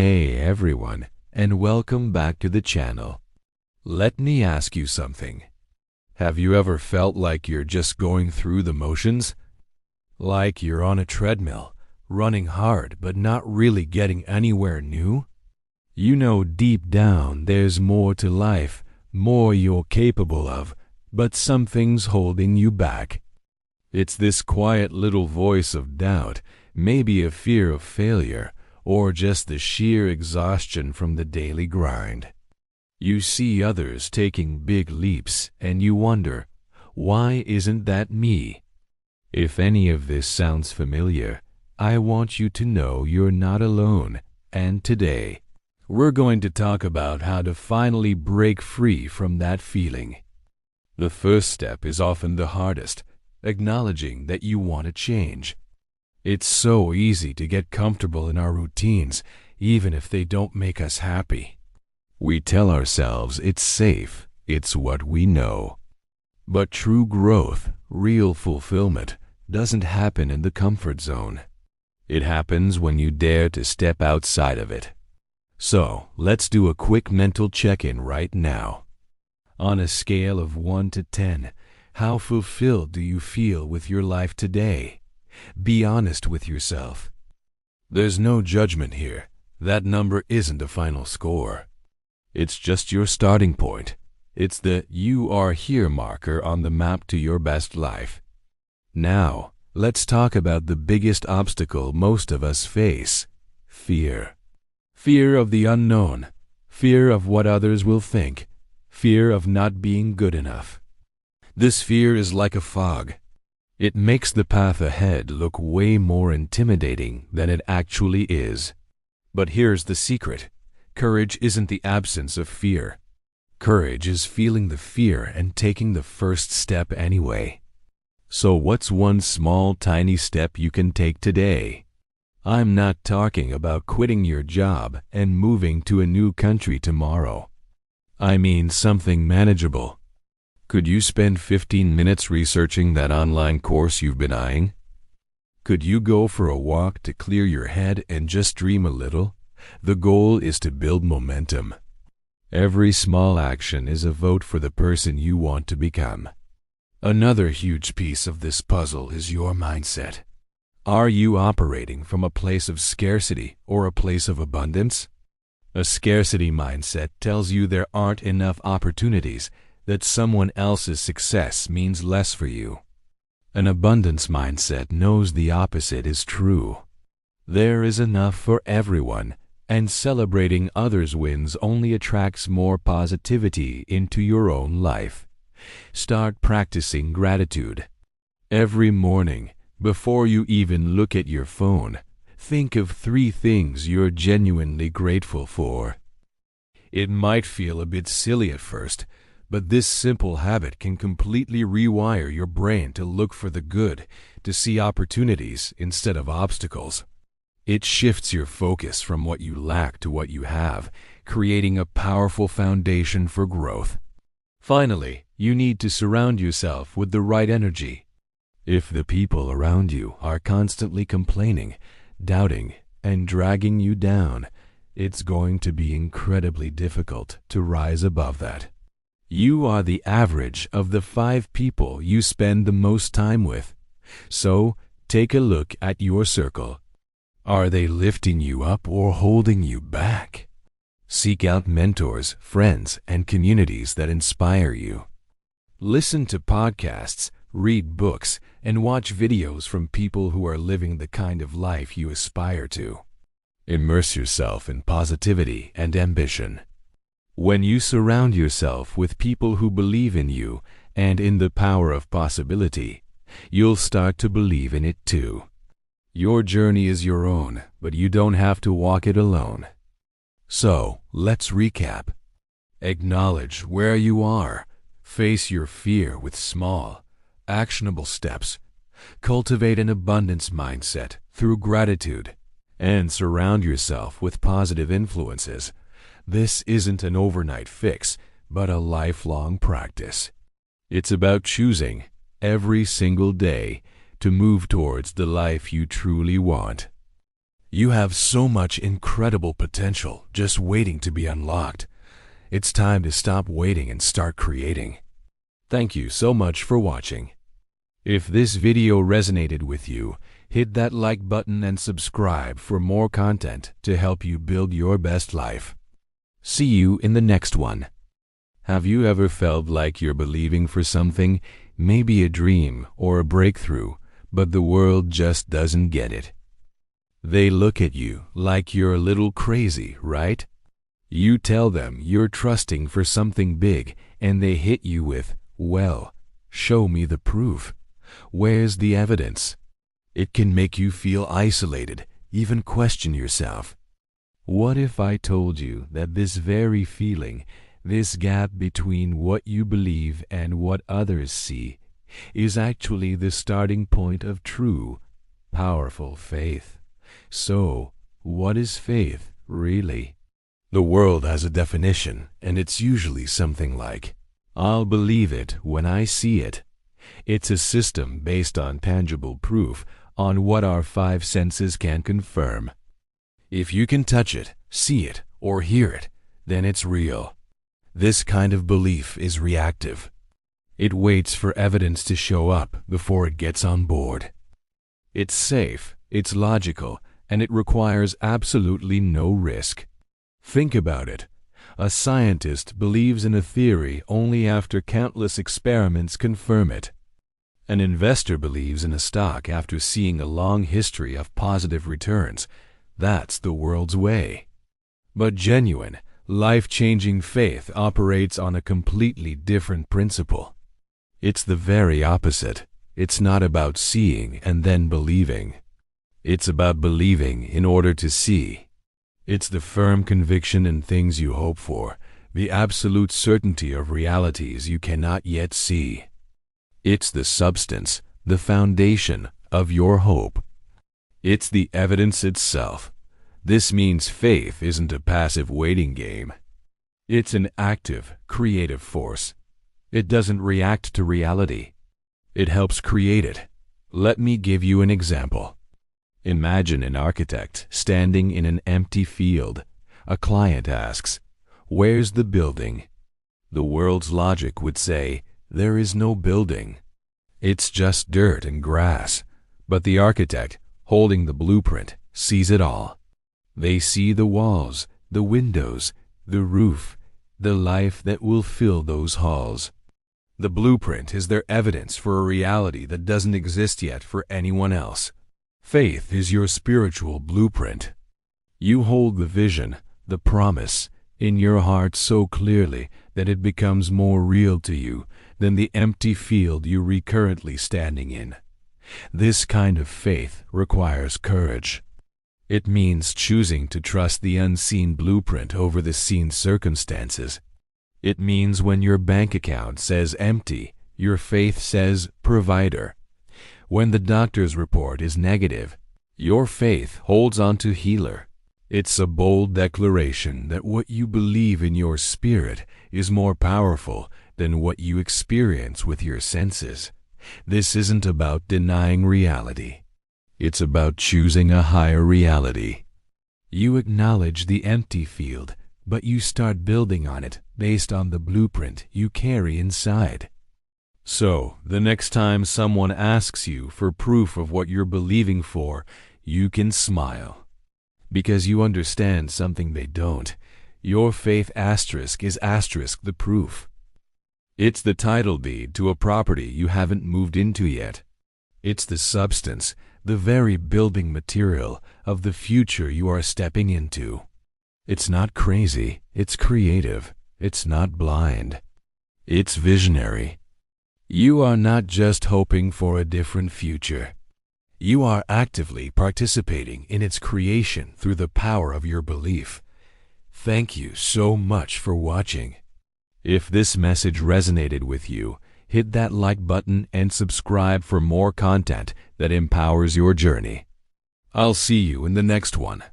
Hey everyone, and welcome back to the channel. Let me ask you something. Have you ever felt like you're just going through the motions? Like you're on a treadmill, running hard but not really getting anywhere new? You know deep down there's more to life, more you're capable of, but something's holding you back. It's this quiet little voice of doubt, maybe a fear of failure, or just the sheer exhaustion from the daily grind. You see others taking big leaps, and you wonder, why isn't that me? If any of this sounds familiar, I want you to know you're not alone, and today, we're going to talk about how to finally break free from that feeling. The first step is often the hardest, acknowledging that you want to change. It's so easy to get comfortable in our routines, even if they don't make us happy. We tell ourselves it's safe, it's what we know. But true growth, real fulfillment, doesn't happen in the comfort zone. It happens when you dare to step outside of it. So, let's do a quick mental check-in right now. On a scale of 1 to 10, how fulfilled do you feel with your life today? Be honest with yourself. There's no judgment here. That number isn't a final score. It's just your starting point. It's the "you are here" marker on the map to your best life. Now, let's talk about the biggest obstacle most of us face: fear. Fear of the unknown. Fear of what others will think. Fear of not being good enough. This fear is like a fog. It makes the path ahead look way more intimidating than it actually is. But here's the secret. Courage isn't the absence of fear. Courage is feeling the fear and taking the first step anyway. So what's one small, tiny step you can take today? I'm not talking about quitting your job and moving to a new country tomorrow. I mean something manageable. Could you spend 15 minutes researching that online course you've been eyeing? Could you go for a walk to clear your head and just dream a little? The goal is to build momentum. Every small action is a vote for the person you want to become. Another huge piece of this puzzle is your mindset. Are you operating from a place of scarcity or a place of abundance? A scarcity mindset tells you there aren't enough opportunities, that someone else's success means less for you. An abundance mindset knows the opposite is true. There is enough for everyone, and celebrating others' wins only attracts more positivity into your own life. Start practicing gratitude. Every morning, before you even look at your phone, think of 3 things you're genuinely grateful for. It might feel a bit silly at first, but this simple habit can completely rewire your brain to look for the good, to see opportunities instead of obstacles. It shifts your focus from what you lack to what you have, creating a powerful foundation for growth. Finally, you need to surround yourself with the right energy. If the people around you are constantly complaining, doubting, and dragging you down, it's going to be incredibly difficult to rise above that. You are the average of the 5 people you spend the most time with. So, take a look at your circle. Are they lifting you up or holding you back? Seek out mentors, friends, and communities that inspire you. Listen to podcasts, read books, and watch videos from people who are living the kind of life you aspire to. Immerse yourself in positivity and ambition. When you surround yourself with people who believe in you and in the power of possibility, you'll start to believe in it too. Your journey is your own, but you don't have to walk it alone. So, let's recap. Acknowledge where you are. Face your fear with small, actionable steps. Cultivate an abundance mindset through gratitude. And surround yourself with positive influences. This isn't an overnight fix, but a lifelong practice. It's about choosing, every single day, to move towards the life you truly want. You have so much incredible potential just waiting to be unlocked. It's time to stop waiting and start creating. Thank you so much for watching. If this video resonated with you, hit that like button and subscribe for more content to help you build your best life. See you in the next one. Have you ever felt like you're believing for something, maybe a dream or a breakthrough, but the world just doesn't get it? They look at you like you're a little crazy, right? You tell them you're trusting for something big, and they hit you with, "Well, show me the proof. Where's the evidence?" It can make you feel isolated, even question yourself. What if I told you that this very feeling, this gap between what you believe and what others see, is actually the starting point of true, powerful faith? So, what is faith, really? The world has a definition, and it's usually something like, "I'll believe it when I see it." It's a system based on tangible proof, on what our five senses can confirm. If you can touch it, see it, or hear it, then it's real. This kind of belief is reactive. It waits for evidence to show up before it gets on board. It's safe, it's logical, and it requires absolutely no risk. Think about it. A scientist believes in a theory only after countless experiments confirm it. An investor believes in a stock after seeing a long history of positive returns. That's the world's way. But genuine, life-changing faith operates on a completely different principle. It's the very opposite. It's not about seeing and then believing. It's about believing in order to see. It's the firm conviction in things you hope for, the absolute certainty of realities you cannot yet see. It's the substance, the foundation of your hope. It's the evidence itself. This means faith isn't a passive waiting game. It's an active, creative force. It doesn't react to reality. It helps create it. Let me give you an example. Imagine an architect standing in an empty field. A client asks, "Where's the building?" The world's logic would say, "There is no building. It's just dirt and grass." But the architect, holding the blueprint, sees it all. They see the walls, the windows, the roof, the life that will fill those halls. The blueprint is their evidence for a reality that doesn't exist yet for anyone else. Faith is your spiritual blueprint. You hold the vision, the promise, in your heart so clearly that it becomes more real to you than the empty field you're currently standing in. This kind of faith requires courage. It means choosing to trust the unseen blueprint over the seen circumstances. It means when your bank account says empty, your faith says provider. When the doctor's report is negative, your faith holds on to healer. It's a bold declaration that what you believe in your spirit is more powerful than what you experience with your senses. This isn't about denying reality. It's about choosing a higher reality. You acknowledge the empty field, but you start building on it based on the blueprint you carry inside. So, the next time someone asks you for proof of what you're believing for, you can smile. Because you understand something they don't. Your faith asterisk is asterisk the proof. It's the title deed to a property you haven't moved into yet. It's the substance, the very building material of the future you are stepping into. It's not crazy, it's creative. It's not blind. It's visionary. You are not just hoping for a different future. You are actively participating in its creation through the power of your belief. Thank you so much for watching. If this message resonated with you, hit that like button and subscribe for more content that empowers your journey. I'll see you in the next one.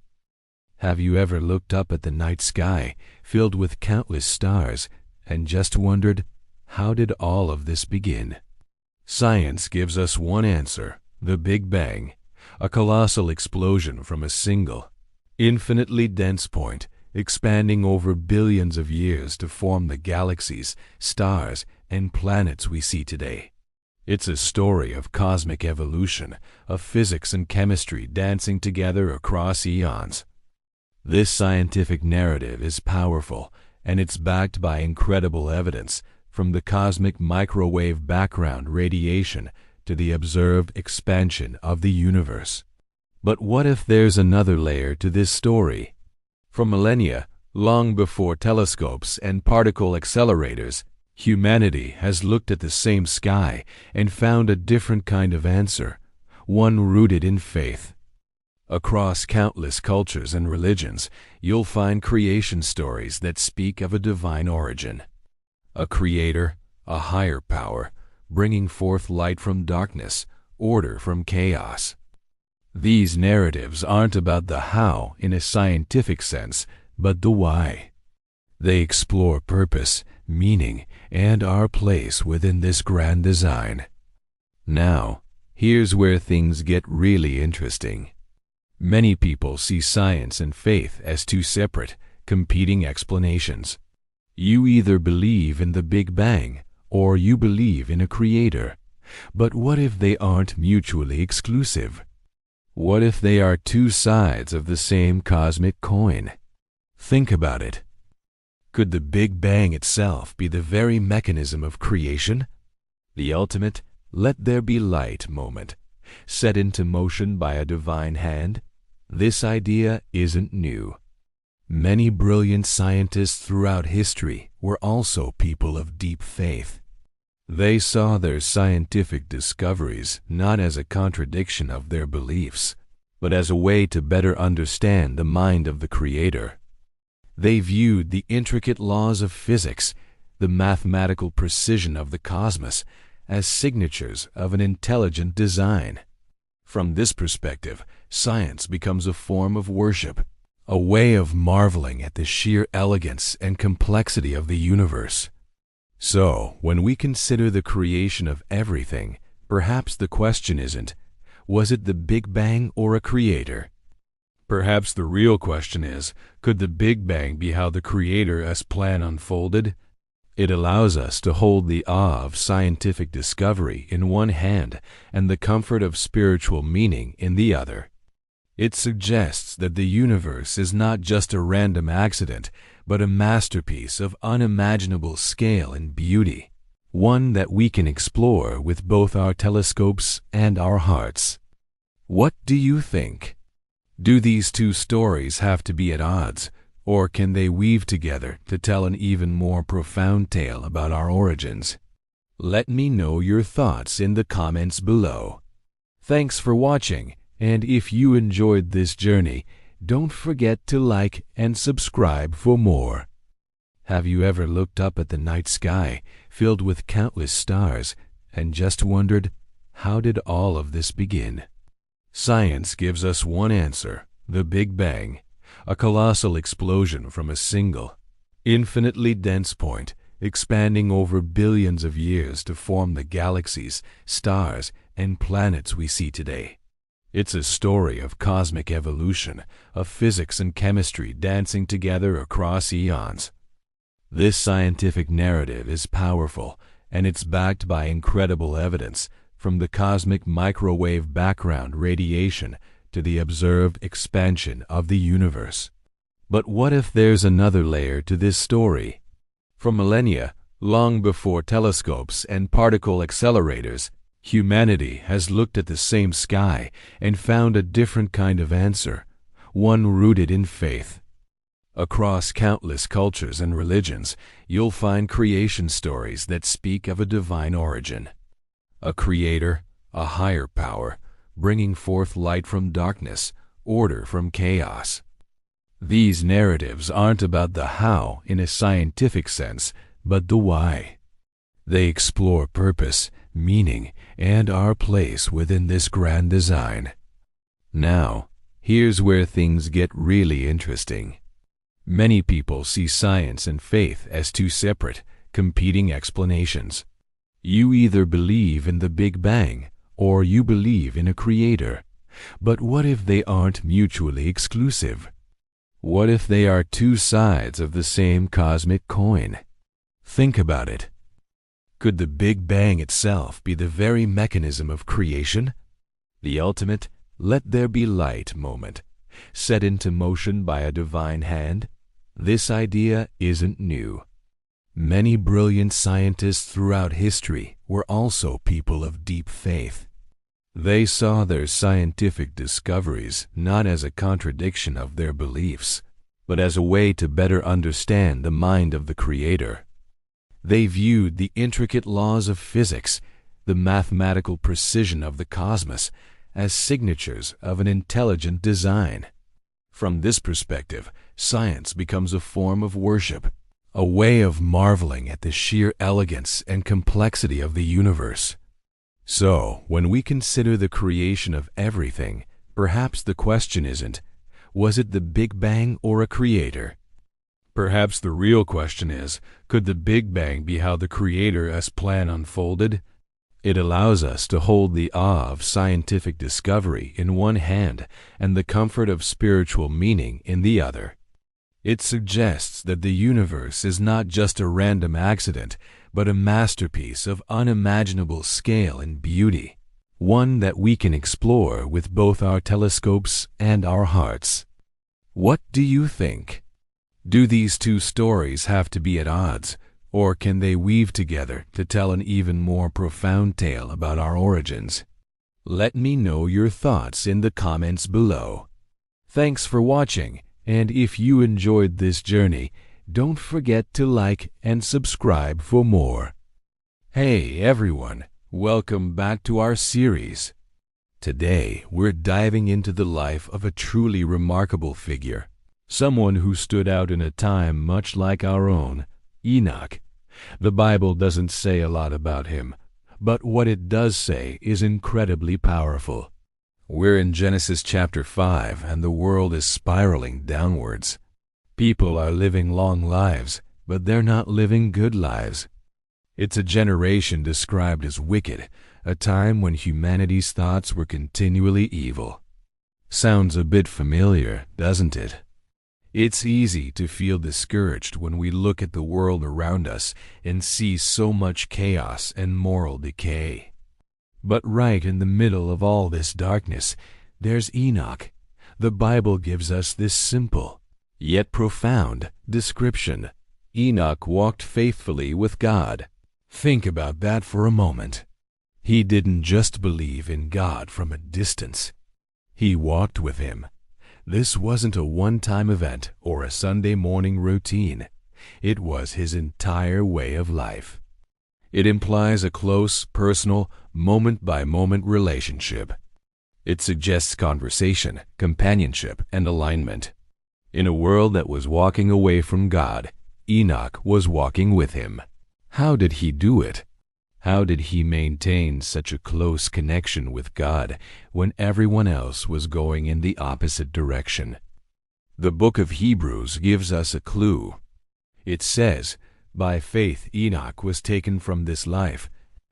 Have you ever looked up at the night sky, filled with countless stars, and just wondered, how did all of this begin? Science gives us one answer, the Big Bang. a colossal explosion from a single, infinitely dense point expanding over billions of years to form the galaxies, stars, and planets we see today. It's a story of cosmic evolution, of physics and chemistry dancing together across eons. This scientific narrative is powerful, and it's backed by incredible evidence, from the cosmic microwave background radiation to the observed expansion of the universe. But what if there's another layer to this story? For millennia, long before telescopes and particle accelerators, humanity has looked at the same sky and found a different kind of answer, one rooted in faith. Across countless cultures and religions, you'll find creation stories that speak of a divine origin. A creator, a higher power, bringing forth light from darkness, order from chaos. These narratives aren't about the how in a scientific sense, but the why. They explore purpose, meaning, and our place within this grand design. Now, here's where things get really interesting. Many people see science and faith as two separate, competing explanations. You either believe in the Big Bang, or you believe in a creator. But what if they aren't mutually exclusive? What if they are two sides of the same cosmic coin? Think about it. Could the Big Bang itself be the very mechanism of creation? The ultimate let there be light moment, set into motion by a divine hand? This idea isn't new. Many brilliant scientists throughout history were also people of deep faith. They saw their scientific discoveries not as a contradiction of their beliefs, but as a way to better understand the mind of the Creator. They viewed the intricate laws of physics, the mathematical precision of the cosmos, as signatures of an intelligent design. From this perspective, science becomes a form of worship, a way of marveling at the sheer elegance and complexity of the universe. So, when we consider the creation of everything, perhaps the question isn't, was it the Big Bang or a creator? Perhaps the real question is, could the Big Bang be how the Creator's plan unfolded? It allows us to hold the awe of scientific discovery in one hand and the comfort of spiritual meaning in the other. It suggests that the universe is not just a random accident, but a masterpiece of unimaginable scale and beauty, one that we can explore with both our telescopes and our hearts. What do you think? Do these two stories have to be at odds, or can they weave together to tell an even more profound tale about our origins? Let me know your thoughts in the comments below. Thanks for watching, and if you enjoyed this journey, don't forget to like and subscribe for more. Have you ever looked up at the night sky, filled with countless stars, and just wondered, how did all of this begin? Science gives us one answer, the Big Bang, a colossal explosion from a single, infinitely dense point, expanding over billions of years to form the galaxies, stars, and planets we see today. It's a story of cosmic evolution, of physics and chemistry dancing together across eons. This scientific narrative is powerful, and it's backed by incredible evidence, from the cosmic microwave background radiation to the observed expansion of the universe. But what if there's another layer to this story? For millennia, long before telescopes and particle accelerators, humanity has looked at the same sky and found a different kind of answer, one rooted in faith. Across countless cultures and religions, you'll find creation stories that speak of a divine origin. A creator, a higher power, bringing forth light from darkness, order from chaos. These narratives aren't about the how in a scientific sense, but the why. They explore purpose, meaning, and our place within this grand design. Now, here's where things get really interesting. Many people see science and faith as two separate, competing explanations. You either believe in the Big Bang, or you believe in a creator. But what if they aren't mutually exclusive? What if they are two sides of the same cosmic coin? Think about it. Could the Big Bang itself be the very mechanism of creation? The ultimate "let there be light" moment, set into motion by a divine hand? This idea isn't new. Many brilliant scientists throughout history were also people of deep faith. They saw their scientific discoveries not as a contradiction of their beliefs, but as a way to better understand the mind of the Creator. They viewed the intricate laws of physics, the mathematical precision of the cosmos, as signatures of an intelligent design. From this perspective, science becomes a form of worship, a way of marveling at the sheer elegance and complexity of the universe. So, when we consider the creation of everything, perhaps the question isn't, was it the Big Bang or a creator? Perhaps the real question is, could the Big Bang be how the Creator's plan unfolded? It allows us to hold the awe of scientific discovery in one hand and the comfort of spiritual meaning in the other. It suggests that the universe is not just a random accident, but a masterpiece of unimaginable scale and beauty, one that we can explore with both our telescopes and our hearts. What do you think? Do these two stories have to be at odds, or can they weave together to tell an even more profound tale about our origins? Let me know your thoughts in the comments below. Thanks for watching, and if you enjoyed this journey, don't forget to like and subscribe for more. Hey everyone, welcome back to our series. Today we're diving into the life of a truly remarkable figure, someone who stood out in a time much like our own, Enoch. The Bible doesn't say a lot about him, but what it does say is incredibly powerful. We're in Genesis chapter 5, and the world is spiraling downwards. People are living long lives, but they're not living good lives. It's a generation described as wicked, a time when humanity's thoughts were continually evil. Sounds a bit familiar, doesn't it? It's easy to feel discouraged when we look at the world around us and see so much chaos and moral decay. But right in the middle of all this darkness, there's Enoch. The Bible gives us this simple, yet profound, description. Enoch walked faithfully with God. Think about that for a moment. He didn't just believe in God from a distance. He walked with Him. This wasn't a one-time event or a Sunday morning routine. It was his entire way of life. It implies a close, personal, moment-by-moment relationship. It suggests conversation, companionship, and alignment. In a world that was walking away from God, Enoch was walking with Him. How did he do it? How did he maintain such a close connection with God when everyone else was going in the opposite direction? The book of Hebrews gives us a clue. It says, "By faith Enoch was taken from this life,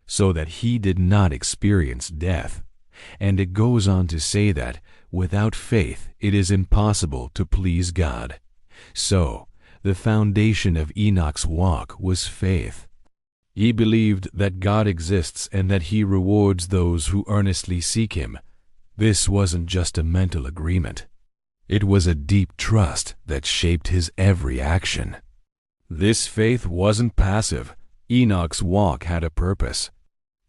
so that he did not experience death." And it goes on to say that, without faith it is impossible to please God. So, the foundation of Enoch's walk was faith. He believed that God exists and that He rewards those who earnestly seek Him. This wasn't just a mental agreement. It was a deep trust that shaped his every action. This faith wasn't passive. Enoch's walk had a purpose.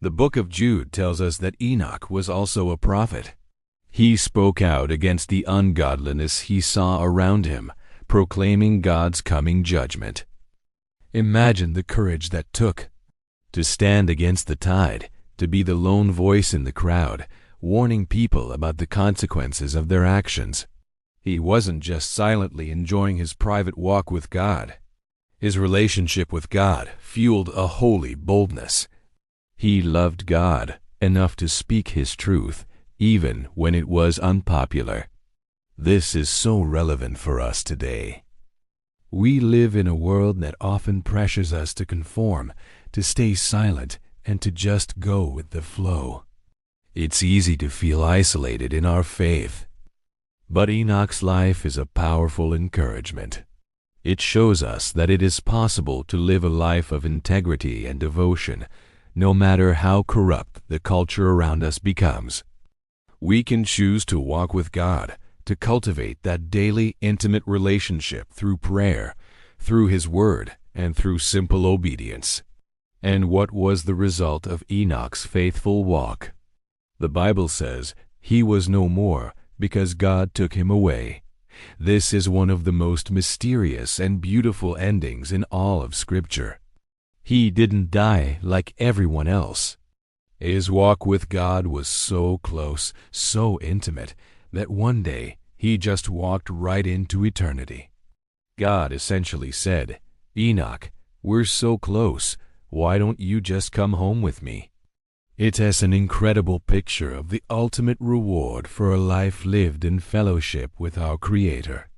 The book of Jude tells us that Enoch was also a prophet. He spoke out against the ungodliness he saw around him, proclaiming God's coming judgment. Imagine the courage that took. To stand against the tide, to be the lone voice in the crowd, warning people about the consequences of their actions. He wasn't just silently enjoying his private walk with God. His relationship with God fueled a holy boldness. He loved God enough to speak His truth, even when it was unpopular. This is so relevant for us today. We live in a world that often pressures us to conform, to stay silent, and to just go with the flow. It's easy to feel isolated in our faith. But Enoch's life is a powerful encouragement. It shows us that it is possible to live a life of integrity and devotion, no matter how corrupt the culture around us becomes. We can choose to walk with God, to cultivate that daily intimate relationship through prayer, through His Word, and through simple obedience. And what was the result of Enoch's faithful walk? The Bible says he was no more because God took him away. This is one of the most mysterious and beautiful endings in all of Scripture. He didn't die like everyone else. His walk with God was so close, so intimate, that one day he just walked right into eternity. God essentially said, "Enoch, we're so close. Why don't you just come home with me?" It is an incredible picture of the ultimate reward for a life lived in fellowship with our Creator.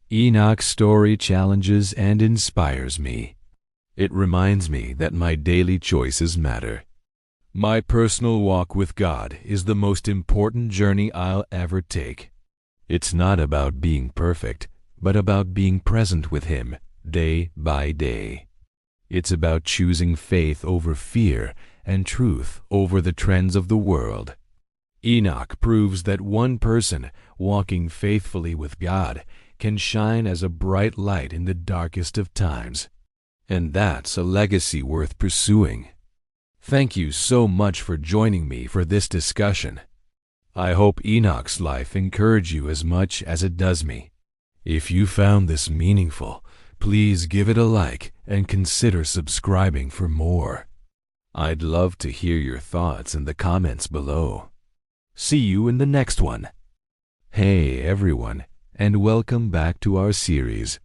Enoch's story challenges and inspires me. It reminds me that my daily choices matter. My personal walk with God is the most important journey I'll ever take. It's not about being perfect, but about being present with Him day by day. It's about choosing faith over fear and truth over the trends of the world. Enoch proves that one person walking faithfully with God can shine as a bright light in the darkest of times. And that's a legacy worth pursuing. Thank you so much for joining me for this discussion. I hope Enoch's life encouraged you as much as it does me. If you found this meaningful, please give it a like and consider subscribing for more. I'd love to hear your thoughts in the comments below. See you in the next one. Hey everyone, and welcome back to our series.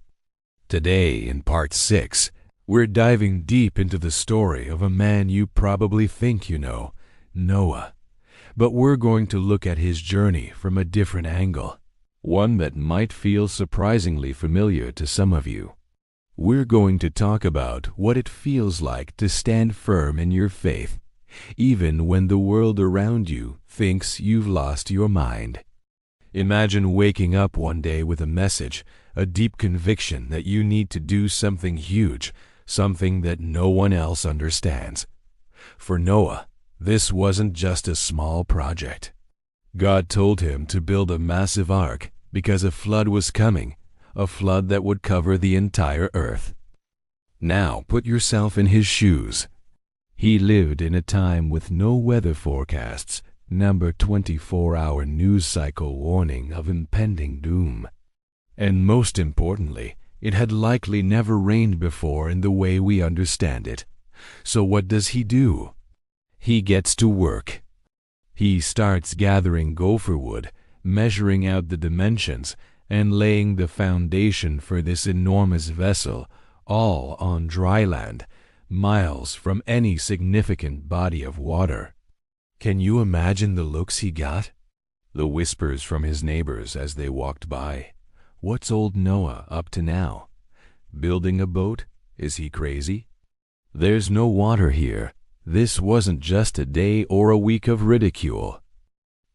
Today, in part 6, we're diving deep into the story of a man you probably think you know, Noah. But we're going to look at his journey from a different angle, one that might feel surprisingly familiar to some of you. We're going to talk about what it feels like to stand firm in your faith, even when the world around you thinks you've lost your mind. Imagine waking up one day with a message, a deep conviction that you need to do something huge, something that no one else understands. For Noah, this wasn't just a small project. God told him to build a massive ark because a flood was coming, a flood that would cover the entire earth. Now put yourself in his shoes. He lived in a time with no weather forecasts, number 24-hour news cycle warning of impending doom. And most importantly, it had likely never rained before in the way we understand it. So what does he do? He gets to work. He starts gathering gopher wood, measuring out the dimensions, and laying the foundation for this enormous vessel, all on dry land, miles from any significant body of water. Can you imagine the looks he got? The whispers from his neighbors as they walked by. What's old Noah up to now? Building a boat? Is he crazy? There's no water here. This wasn't just a day or a week of ridicule.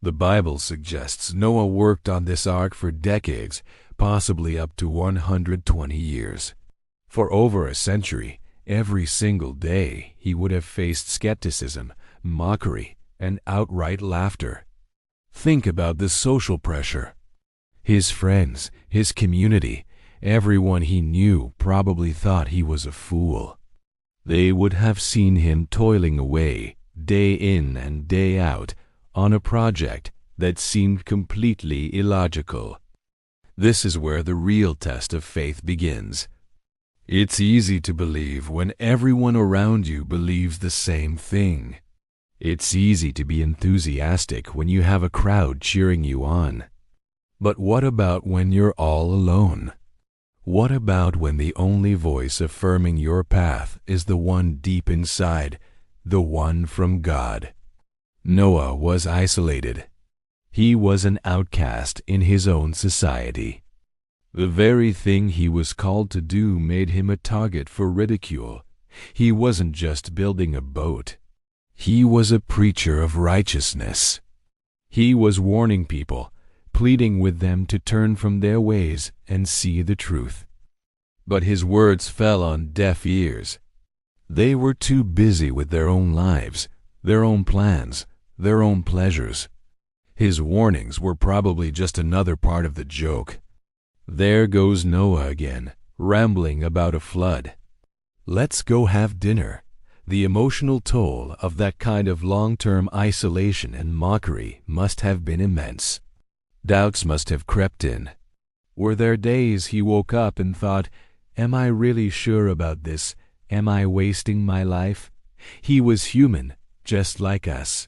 The Bible suggests Noah worked on this ark for decades, possibly up to 120 years. For over a century, every single day, he would have faced skepticism, mockery, and outright laughter. Think about the social pressure. His friends, his community, everyone he knew probably thought he was a fool. They would have seen him toiling away, day in and day out, on a project that seemed completely illogical. This is where the real test of faith begins. It's easy to believe when everyone around you believes the same thing. It's easy to be enthusiastic when you have a crowd cheering you on. But what about when you're all alone? What about when the only voice affirming your path is the one deep inside, the one from God? Noah was isolated. He was an outcast in his own society. The very thing he was called to do made him a target for ridicule. He wasn't just building a boat. He was a preacher of righteousness, He was warning people, pleading with them to turn from their ways and see the truth. But his words fell on deaf ears. They were too busy with their own lives, their own plans, their own pleasures. His warnings were probably just another part of the joke. There goes Noah again, rambling about a flood. Let's go have dinner. The emotional toll of that kind of long-term isolation and mockery must have been immense. Doubts must have crept in. Were there days he woke up and thought, "Am I really sure about this? Am I wasting my life?" He was human, just like us.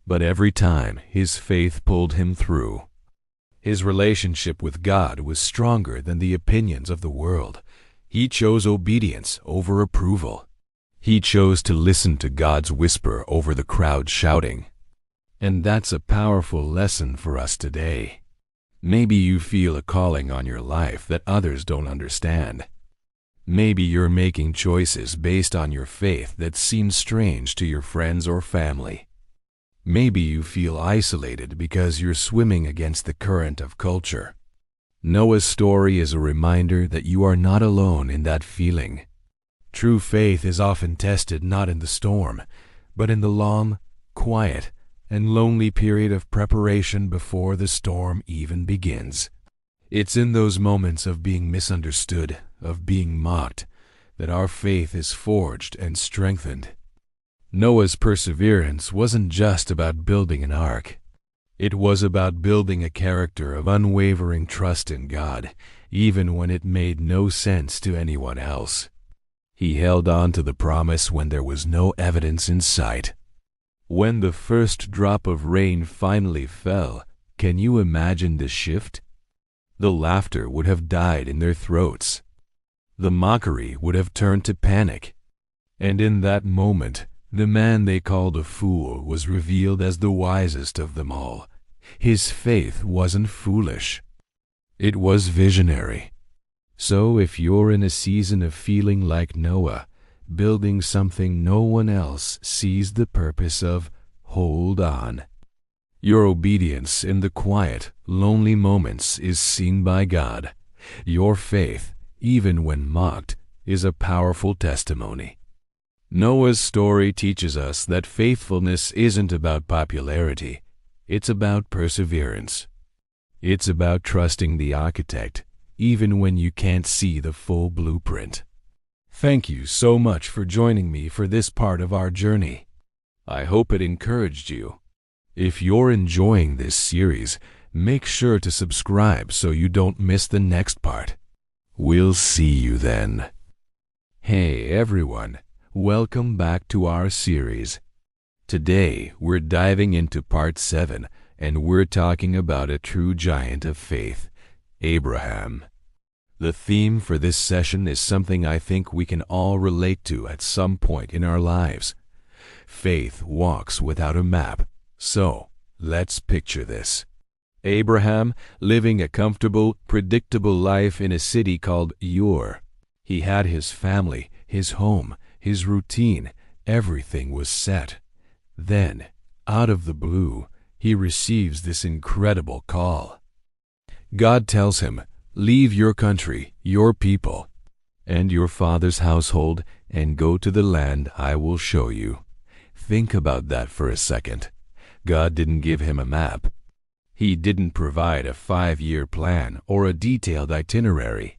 But every time his faith pulled him through. His relationship with God was stronger than the opinions of the world. He chose obedience over approval. He chose to listen to God's whisper over the crowd shouting. And that's a powerful lesson for us today. Maybe you feel a calling on your life that others don't understand. Maybe you're making choices based on your faith that seem strange to your friends or family. Maybe you feel isolated because you're swimming against the current of culture. Noah's story is a reminder that you are not alone in that feeling. True faith is often tested not in the storm, but in the long, quiet, and lonely period of preparation before the storm even begins. It's in those moments of being misunderstood, of being mocked, that our faith is forged and strengthened. Noah's perseverance wasn't just about building an ark. It was about building a character of unwavering trust in God, even when it made no sense to anyone else. He held on to the promise when there was no evidence in sight. When the first drop of rain finally fell, can you imagine the shift? The laughter would have died in their throats. The mockery would have turned to panic. And in that moment, the man they called a fool was revealed as the wisest of them all. His faith wasn't foolish. It was visionary. So if you're in a season of feeling like Noah, building something no one else sees the purpose of, hold on. Your obedience in the quiet, lonely moments is seen by God. Your faith, even when mocked, is a powerful testimony. Noah's story teaches us that faithfulness isn't about popularity. It's about perseverance. It's about trusting the architect, even when you can't see the full blueprint. Thank you so much for joining me for this part of our journey. I hope it encouraged you. If you're enjoying this series, make sure to subscribe so you don't miss the next part. We'll see you then. Hey everyone, welcome back to our series. Today we're diving into part 7, and we're talking about a true giant of faith, Abraham. The theme for this session is something I think we can all relate to at some point in our lives. Faith walks without a map. So, let's picture this. Abraham living a comfortable, predictable life in a city called Ur. He had his family, his home, his routine, everything was set. Then, out of the blue, he receives this incredible call. God tells him, "Leave your country, your people, and your father's household, and go to the land I will show you." Think about that for a second. God didn't give him a map. He didn't provide a 5-year plan or a detailed itinerary.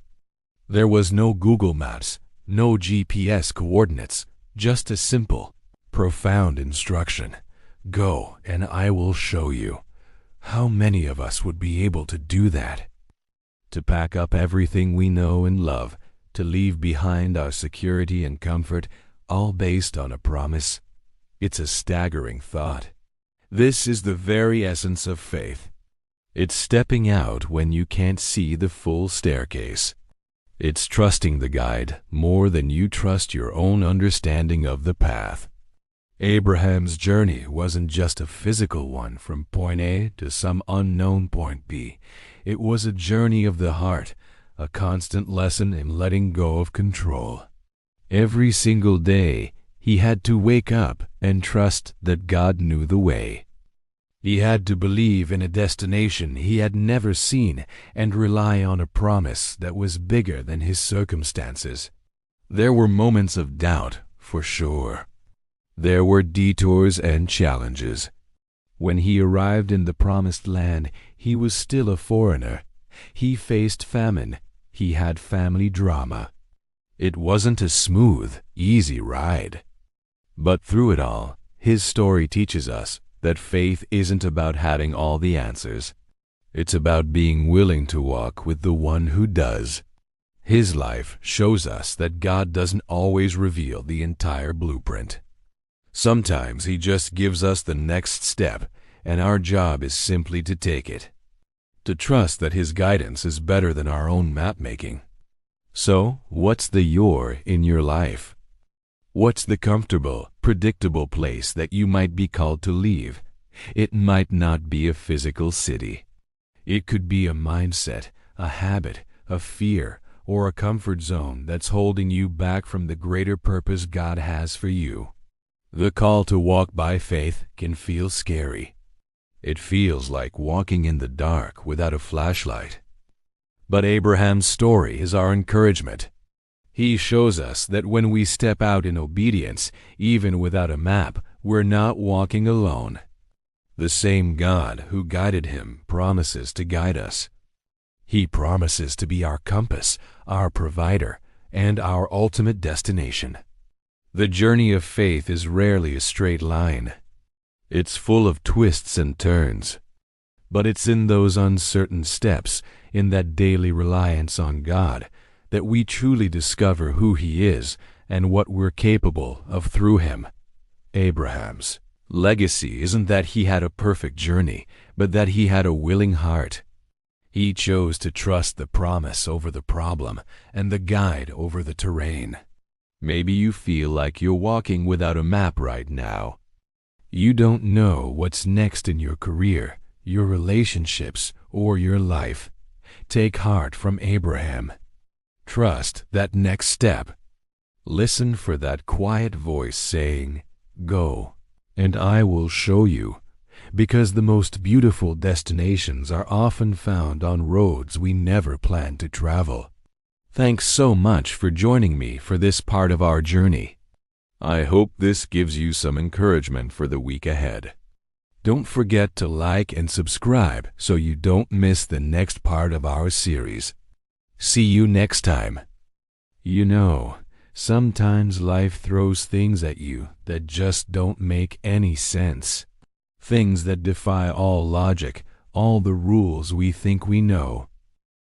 There was no Google Maps, no GPS coordinates, just a simple, profound instruction. Go, and I will show you. How many of us would be able to do that? To pack up everything we know and love, to leave behind our security and comfort, all based on a promise? It's a staggering thought. This is the very essence of faith. It's stepping out when you can't see the full staircase. It's trusting the guide more than you trust your own understanding of the path. Abraham's journey wasn't just a physical one from point A to some unknown point B. It was a journey of the heart, a constant lesson in letting go of control. Every single day, he had to wake up and trust that God knew the way. He had to believe in a destination he had never seen and rely on a promise that was bigger than his circumstances. There were moments of doubt, for sure. There were detours and challenges. When he arrived in the promised land, he was still a foreigner. He faced famine. He had family drama. It wasn't a smooth, easy ride. But through it all, his story teaches us that faith isn't about having all the answers. It's about being willing to walk with the one who does. His life shows us that God doesn't always reveal the entire blueprint. Sometimes he just gives us the next step, and our job is simply to take it. To trust that his guidance is better than our own map-making. So, what's the "your" in your life? What's the comfortable, predictable place that you might be called to leave? It might not be a physical city. It could be a mindset, a habit, a fear, or a comfort zone that's holding you back from the greater purpose God has for you. The call to walk by faith can feel scary. It feels like walking in the dark without a flashlight. But Abraham's story is our encouragement. He shows us that when we step out in obedience, even without a map, we're not walking alone. The same God who guided him promises to guide us. He promises to be our compass, our provider, and our ultimate destination. The journey of faith is rarely a straight line. It's full of twists and turns. But it's in those uncertain steps, in that daily reliance on God, that we truly discover who He is and what we're capable of through Him. Abraham's legacy isn't that he had a perfect journey, but that he had a willing heart. He chose to trust the promise over the problem and the guide over the terrain. Maybe you feel like you're walking without a map right now. You don't know what's next in your career, your relationships, or your life. Take heart from Abraham. Trust that next step. Listen for that quiet voice saying, "Go, and I will show you," because the most beautiful destinations are often found on roads we never planned to travel. Thanks so much for joining me for this part of our journey. I hope this gives you some encouragement for the week ahead. Don't forget to like and subscribe so you don't miss the next part of our series. See you next time. You know, sometimes life throws things at you that just don't make any sense. Things that defy all logic, all the rules we think we know.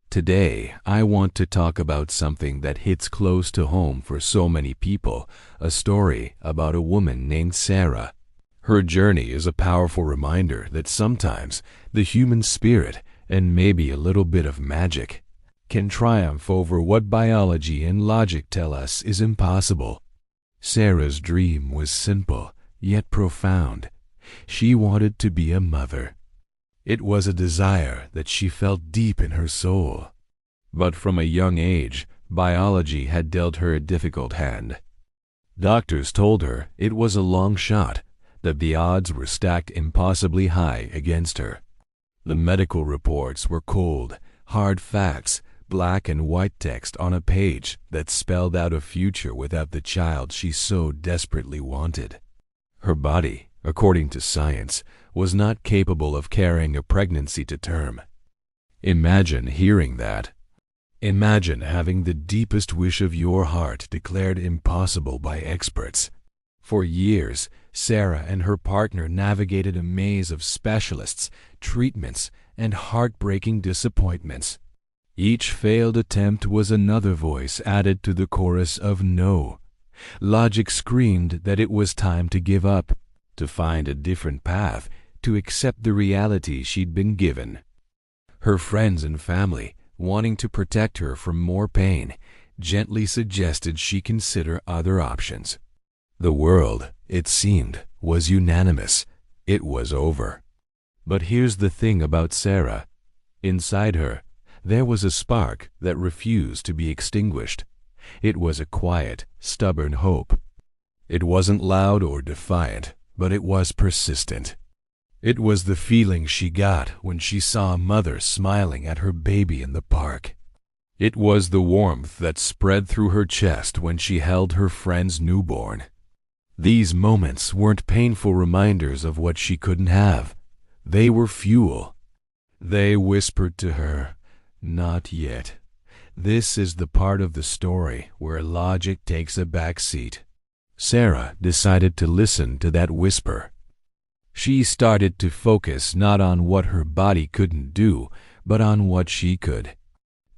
Today, I want to talk about something that hits close to home for so many people, a story about a woman named Sarah. Her journey is a powerful reminder that sometimes the human spirit, and maybe a little bit of magic, can triumph over what biology and logic tell us is impossible. Sarah's dream was simple, yet profound. She wanted to be a mother. It was a desire that she felt deep in her soul. But from a young age, biology had dealt her a difficult hand. Doctors told her it was a long shot, that the odds were stacked impossibly high against her. The medical reports were cold, hard facts, black and white text on a page that spelled out a future without the child she so desperately wanted. Her body, according to science, was not capable of carrying a pregnancy to term. Imagine hearing that. Imagine having the deepest wish of your heart declared impossible by experts. For years, Sarah and her partner navigated a maze of specialists, treatments, and heartbreaking disappointments. Each failed attempt was another voice added to the chorus of no. Logic screamed that it was time to give up, to find a different path, to accept the reality she'd been given. Her friends and family, wanting to protect her from more pain, gently suggested she consider other options. The world, it seemed, was unanimous. It was over. But here's the thing about Sarah. Inside her, there was a spark that refused to be extinguished. It was a quiet, stubborn hope. It wasn't loud or defiant, but it was persistent. It was the feeling she got when she saw a mother smiling at her baby in the park. It was the warmth that spread through her chest when she held her friend's newborn. These moments weren't painful reminders of what she couldn't have. They were fuel. They whispered to her, "Not yet." This is the part of the story where logic takes a back seat. Sarah decided to listen to that whisper. She started to focus not on what her body couldn't do, but on what she could.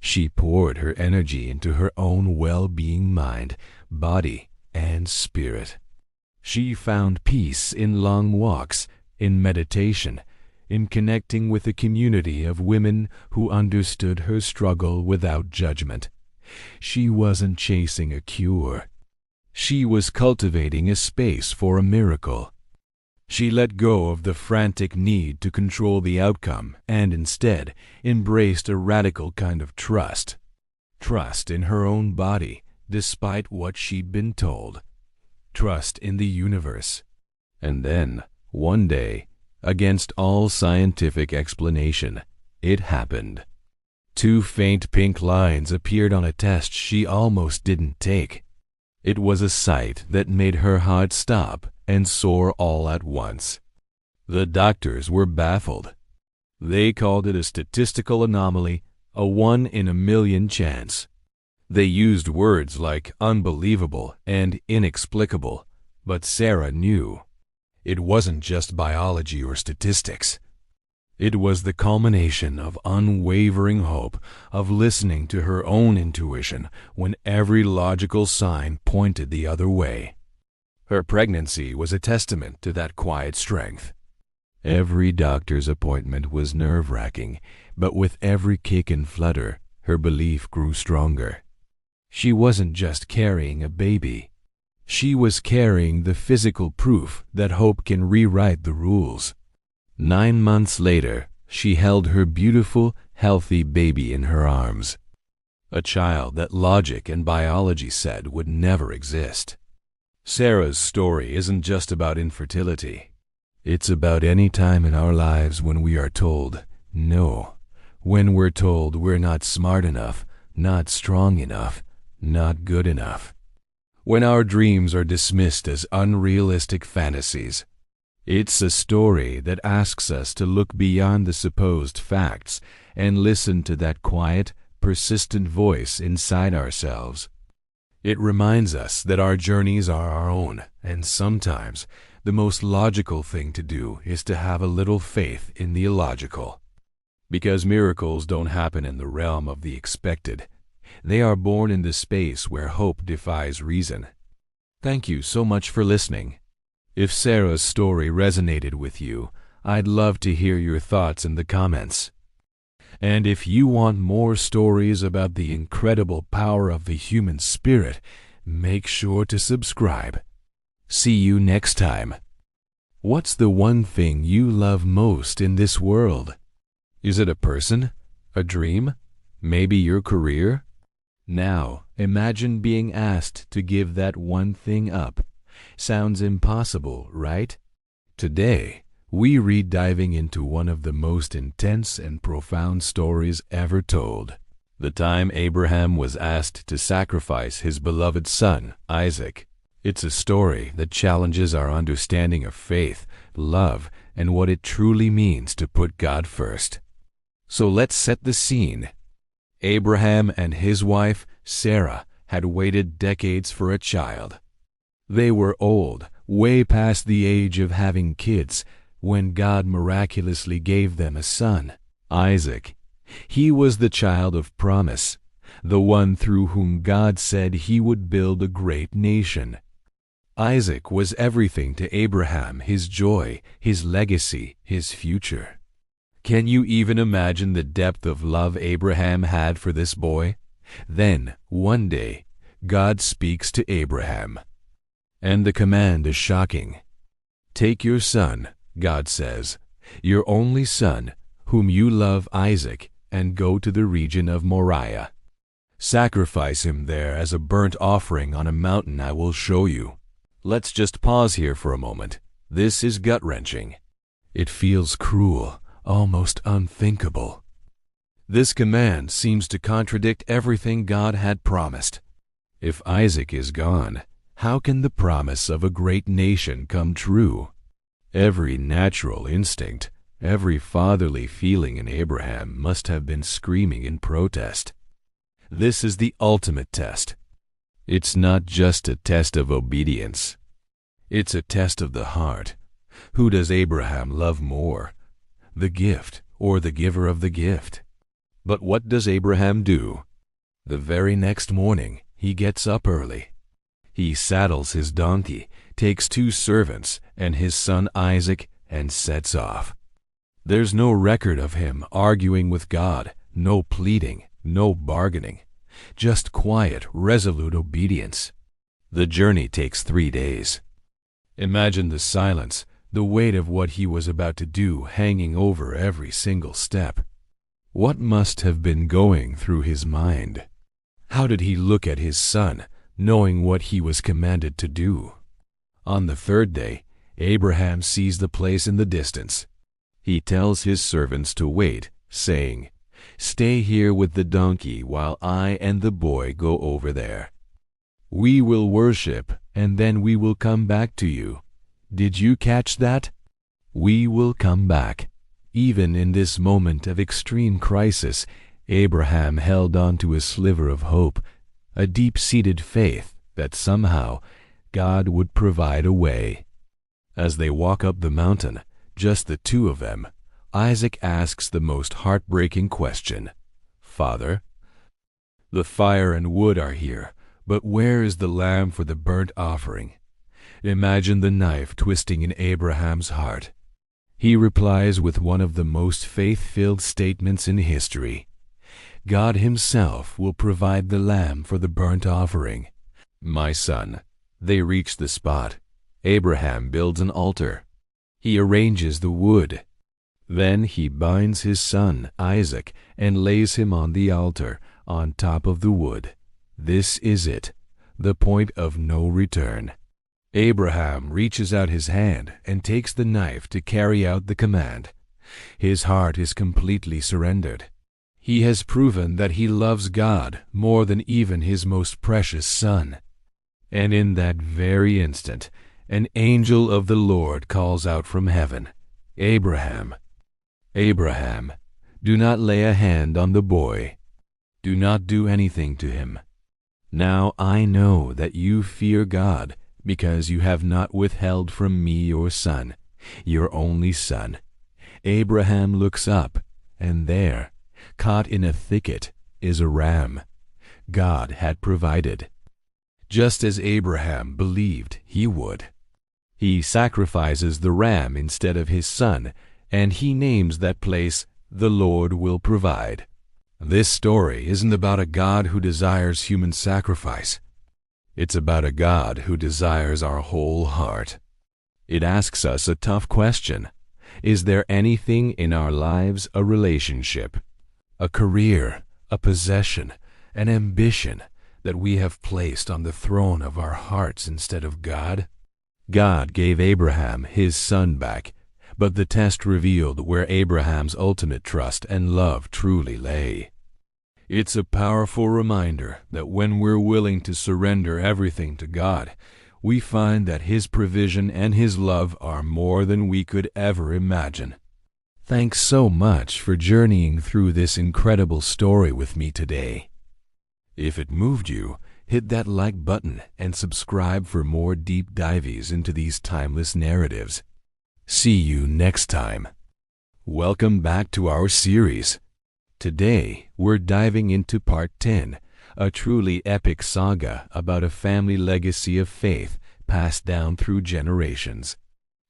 She poured her energy into her own well-being, mind, body, and spirit. She found peace in long walks, in meditation, in connecting with a community of women who understood her struggle without judgment. She wasn't chasing a cure. She was cultivating a space for a miracle. She let go of the frantic need to control the outcome and instead embraced a radical kind of trust. Trust in her own body, despite what she'd been told. Trust in the universe. And then, one day, against all scientific explanation, it happened. 2 faint pink lines appeared on a test she almost didn't take. It was a sight that made her heart stop and soar all at once. The doctors were baffled. They called it a statistical anomaly, a 1 in a million chance. They used words like unbelievable and inexplicable, but Sarah knew. It wasn't just biology or statistics. It was the culmination of unwavering hope, of listening to her own intuition when every logical sign pointed the other way. Her pregnancy was a testament to that quiet strength. Every doctor's appointment was nerve-wracking, but with every kick and flutter, her belief grew stronger. She wasn't just carrying a baby. She was carrying the physical proof that hope can rewrite the rules. 9 months later, she held her beautiful, healthy baby in her arms. A child that logic and biology said would never exist. Sarah's story isn't just about infertility. It's about any time in our lives when we are told no, when we're told we're not smart enough, not strong enough, not good enough. When our dreams are dismissed as unrealistic fantasies. It's a story that asks us to look beyond the supposed facts and listen to that quiet, persistent voice inside ourselves. It reminds us that our journeys are our own, and sometimes the most logical thing to do is to have a little faith in the illogical. Because miracles don't happen in the realm of the expected. They are born in the space where hope defies reason. Thank you so much for listening. If Sarah's story resonated with you, I'd love to hear your thoughts in the comments. And if you want more stories about the incredible power of the human spirit, make sure to subscribe. See you next time. What's the one thing you love most in this world? Is it a person? A dream? Maybe your career? Now, imagine being asked to give that one thing up. Sounds impossible, right? Today, we read diving into one of the most intense and profound stories ever told. The time Abraham was asked to sacrifice his beloved son, Isaac. It's a story that challenges our understanding of faith, love, and what it truly means to put God first. So let's set the scene. Abraham and his wife, Sarah, had waited decades for a child. They were old, way past the age of having kids, when God miraculously gave them a son, Isaac. He was the child of promise, the one through whom God said he would build a great nation. Isaac was everything to Abraham, his joy, his legacy, his future. Can you even imagine the depth of love Abraham had for this boy? Then, one day, God speaks to Abraham. And the command is shocking. Take your son, God says, your only son, whom you love, Isaac, and go to the region of Moriah. Sacrifice him there as a burnt offering on a mountain I will show you. Let's just pause here for a moment. This is gut-wrenching. It feels cruel, almost unthinkable. This command seems to contradict everything God had promised. If Isaac is gone, how can the promise of a great nation come true? Every natural instinct, every fatherly feeling in Abraham must have been screaming in protest. This is the ultimate test. It's not just a test of obedience. It's a test of the heart. Who does Abraham love more, the gift or the giver of the gift? But what does Abraham do? The very next morning, he gets up early. He saddles his donkey, takes 2 servants and his son Isaac, and sets off. There's no record of him arguing with God, no pleading, no bargaining, just quiet, resolute obedience. The journey takes 3 days. Imagine the silence, the weight of what he was about to do hanging over every single step. What must have been going through his mind? How did he look at his son, knowing what he was commanded to do? On the 3rd day, Abraham sees the place in the distance. He tells his servants to wait, saying, "Stay here with the donkey while I and the boy go over there. We will worship, and then we will come back to you." Did you catch that? We will come back. Even in this moment of extreme crisis, Abraham held on to a sliver of hope, a deep-seated faith that somehow God would provide a way. As they walk up the mountain, just the 2 of them, Isaac asks the most heartbreaking question. "Father, the fire and wood are here, but where is the lamb for the burnt offering?" Imagine the knife twisting in Abraham's heart. He replies with one of the most faith-filled statements in history. God himself will provide the lamb for the burnt offering. "My son." They reach the spot. Abraham builds an altar. He arranges the wood. Then he binds his son, Isaac, and lays him on the altar, on top of the wood. This is it, the point of no return. Abraham reaches out his hand and takes the knife to carry out the command. His heart is completely surrendered. He has proven that he loves God more than even his most precious son. And in that very instant, an angel of the Lord calls out from heaven, "Abraham, Abraham, do not lay a hand on the boy. Do not do anything to him. Now I know that you fear God, because you have not withheld from me your son, your only son." Abraham looks up, and there, caught in a thicket, is a ram. God had provided, just as Abraham believed he would. He sacrifices the ram instead of his son, and he names that place, "The Lord Will Provide." This story isn't about a God who desires human sacrifice. It's about a God who desires our whole heart. It asks us a tough question. Is there anything in our lives, a relationship, a career, a possession, an ambition, that we have placed on the throne of our hearts instead of God? God gave Abraham his son back, but the test revealed where Abraham's ultimate trust and love truly lay. It's a powerful reminder that when we're willing to surrender everything to God, we find that His provision and His love are more than we could ever imagine. Thanks so much for journeying through this incredible story with me today. If it moved you, hit that like button and subscribe for more deep dives into these timeless narratives. See you next time. Welcome back to our series. Today, we're diving into Part 10, a truly epic saga about a family legacy of faith passed down through generations.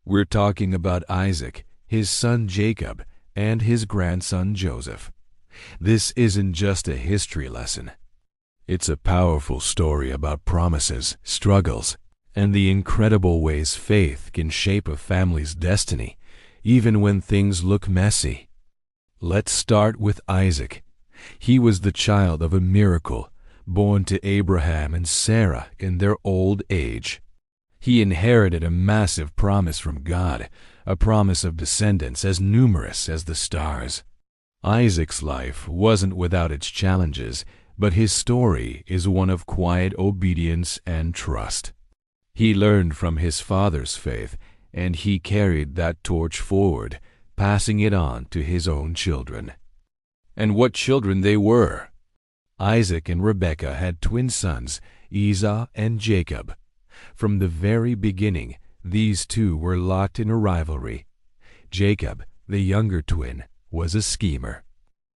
We're talking about Isaac, his son Jacob, and his grandson Joseph. This isn't just a history lesson. It's a powerful story about promises, struggles, and the incredible ways faith can shape a family's destiny, even when things look messy. Let's start with Isaac. He was the child of a miracle, born to Abraham and Sarah in their old age. He inherited a massive promise from God, a promise of descendants as numerous as the stars. Isaac's life wasn't without its challenges, but his story is one of quiet obedience and trust. He learned from his father's faith, and he carried that torch forward, passing it on to his own children. And what children they were! Isaac and Rebekah had twin sons, Esau and Jacob. From the very beginning, these two were locked in a rivalry. Jacob, the younger twin, was a schemer.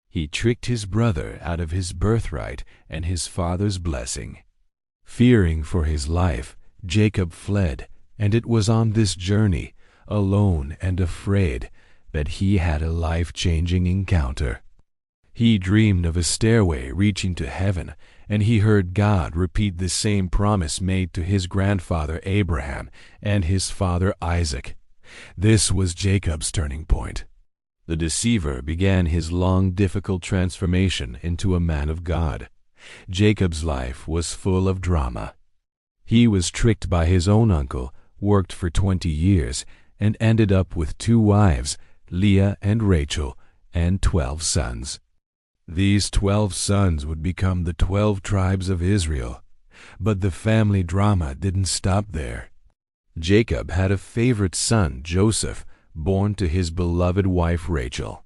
He tricked his brother out of his birthright and his father's blessing. Fearing for his life, Jacob fled, and it was on this journey, alone and afraid, that he had a life-changing encounter. He dreamed of a stairway reaching to heaven, and he heard God repeat the same promise made to his grandfather Abraham and his father Isaac. This was Jacob's turning point. The deceiver began his long, difficult transformation into a man of God. Jacob's life was full of drama. He was tricked by his own uncle, worked for 20 years, and ended up with 2 wives, Leah and Rachel, and 12 sons. These 12 sons would become the 12 tribes of Israel. But the family drama didn't stop there. Jacob had a favorite son, Joseph, born to his beloved wife Rachel.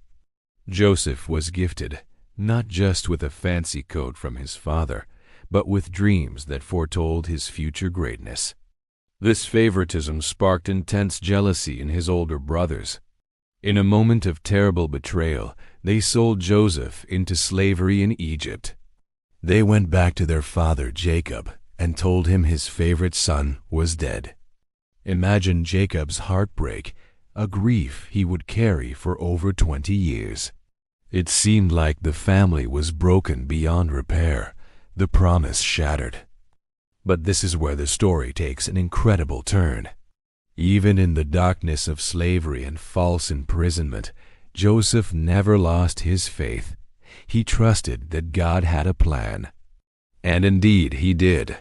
Joseph was gifted, not just with a fancy coat from his father, but with dreams that foretold his future greatness. This favoritism sparked intense jealousy in his older brothers. In a moment of terrible betrayal, they sold Joseph into slavery in Egypt. They went back to their father Jacob and told him his favorite son was dead. Imagine Jacob's heartbreak, a grief he would carry for over 20 years. It seemed like the family was broken beyond repair, the promise shattered. But this is where the story takes an incredible turn. Even in the darkness of slavery and false imprisonment, Joseph never lost his faith. He trusted that God had a plan. And indeed he did.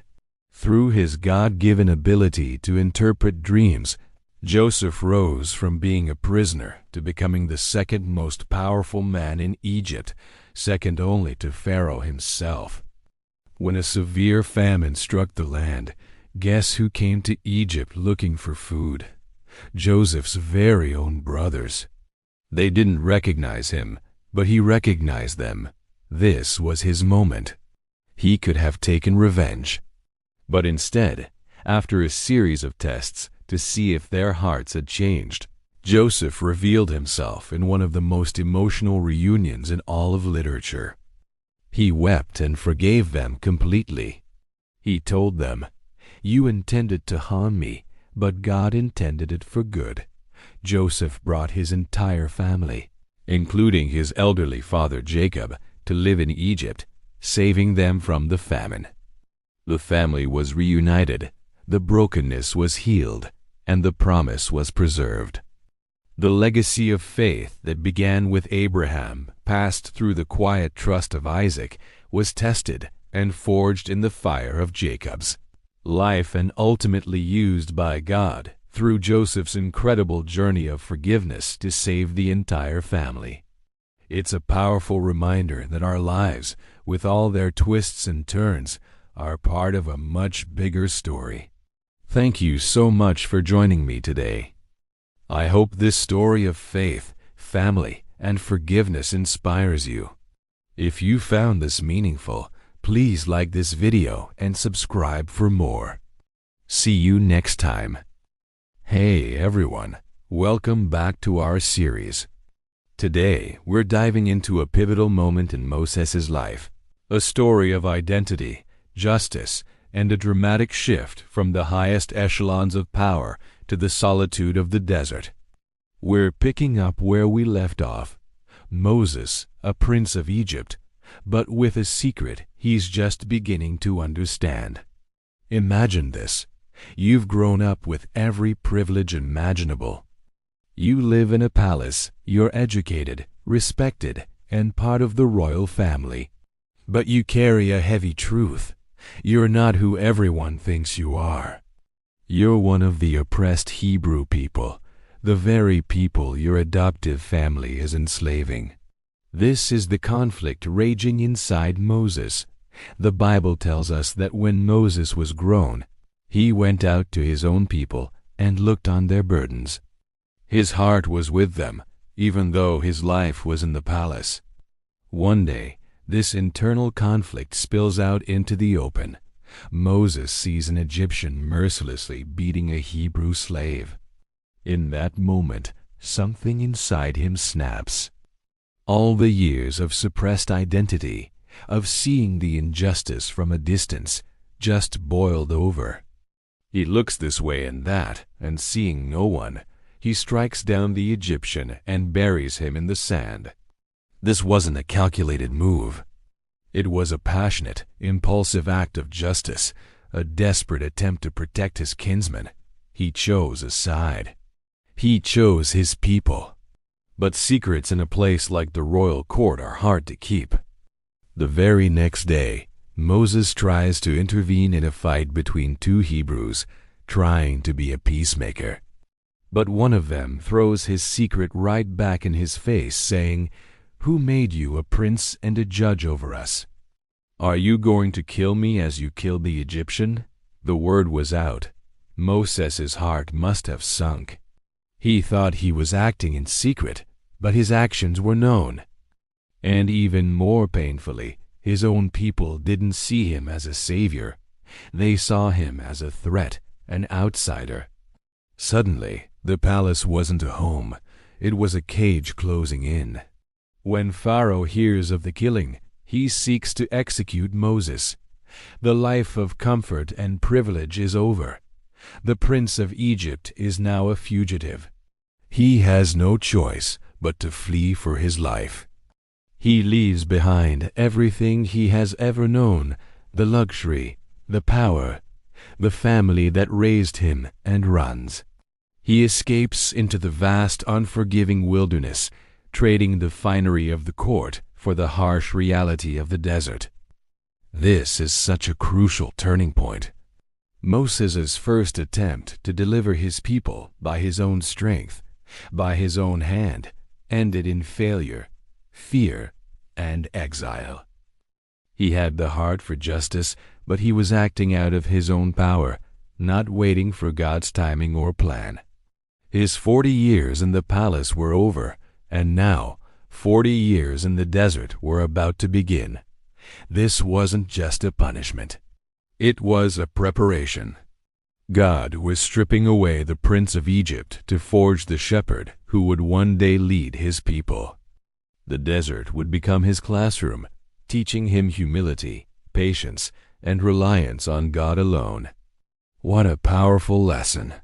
Through his God-given ability to interpret dreams, Joseph rose from being a prisoner to becoming the second most powerful man in Egypt, second only to Pharaoh himself. When a severe famine struck the land, guess who came to Egypt looking for food? Joseph's very own brothers. They didn't recognize him, but he recognized them. This was his moment. He could have taken revenge. But instead, after a series of tests to see if their hearts had changed, Joseph revealed himself in one of the most emotional reunions in all of literature. He wept and forgave them completely. He told them, "You intended to harm me, but God intended it for good." Joseph brought his entire family, including his elderly father Jacob, to live in Egypt, saving them from the famine. The family was reunited, the brokenness was healed, and the promise was preserved. The legacy of faith that began with Abraham, passed through the quiet trust of Isaac, was tested and forged in the fire of Jacob's life, and ultimately used by God through Joseph's incredible journey of forgiveness to save the entire family. It's a powerful reminder that our lives, with all their twists and turns, are part of a much bigger story. Thank you so much for joining me today. I hope this story of faith, family, and forgiveness inspires you. If you found this meaningful, please like this video and subscribe for more. See you next time. Hey everyone, welcome back to our series. Today, we're diving into a pivotal moment in Moses' life, a story of identity, justice, and a dramatic shift from the highest echelons of power to the solitude of the desert. We're picking up where we left off. Moses, a prince of Egypt, but with a secret he's just beginning to understand. Imagine this. You've grown up with every privilege imaginable. You live in a palace, you're educated, respected, and part of the royal family. But you carry a heavy truth. You're not who everyone thinks you are. You're one of the oppressed Hebrew people, the very people your adoptive family is enslaving. This is the conflict raging inside Moses. The Bible tells us that when Moses was grown, he went out to his own people and looked on their burdens. His heart was with them, even though his life was in the palace. One day, this internal conflict spills out into the open. Moses sees an Egyptian mercilessly beating a Hebrew slave. In that moment, something inside him snaps. All the years of suppressed identity, of seeing the injustice from a distance, just boiled over. He looks this way and that, and seeing no one, he strikes down the Egyptian and buries him in the sand. This wasn't a calculated move. It was a passionate, impulsive act of justice, a desperate attempt to protect his kinsman. He chose a side. He chose his people. But secrets in a place like the royal court are hard to keep. The very next day, Moses tries to intervene in a fight between two Hebrews, trying to be a peacemaker. But one of them throws his secret right back in his face, saying, "Who made you a prince and a judge over us? Are you going to kill me as you killed the Egyptian?" The word was out. Moses' heart must have sunk. He thought he was acting in secret, but his actions were known. And even more painfully, his own people didn't see him as a savior. They saw him as a threat, an outsider. Suddenly, the palace wasn't a home. It was a cage closing in. When Pharaoh hears of the killing, he seeks to execute Moses. The life of comfort and privilege is over. The prince of Egypt is now a fugitive. He has no choice but to flee for his life. He leaves behind everything he has ever known, the luxury, the power, the family that raised him and runs. He escapes into the vast, unforgiving wilderness, trading the finery of the court for the harsh reality of the desert. This is such a crucial turning point. Moses' first attempt to deliver his people by his own strength, by his own hand, ended in failure, fear, and exile. He had the heart for justice, but he was acting out of his own power, not waiting for God's timing or plan. His 40 years in the palace were over, and now 40 years in the desert were about to begin. This wasn't just a punishment. It was a preparation. God was stripping away the prince of Egypt to forge the shepherd who would one day lead his people. The desert would become his classroom, teaching him humility, patience, and reliance on God alone. What a powerful lesson.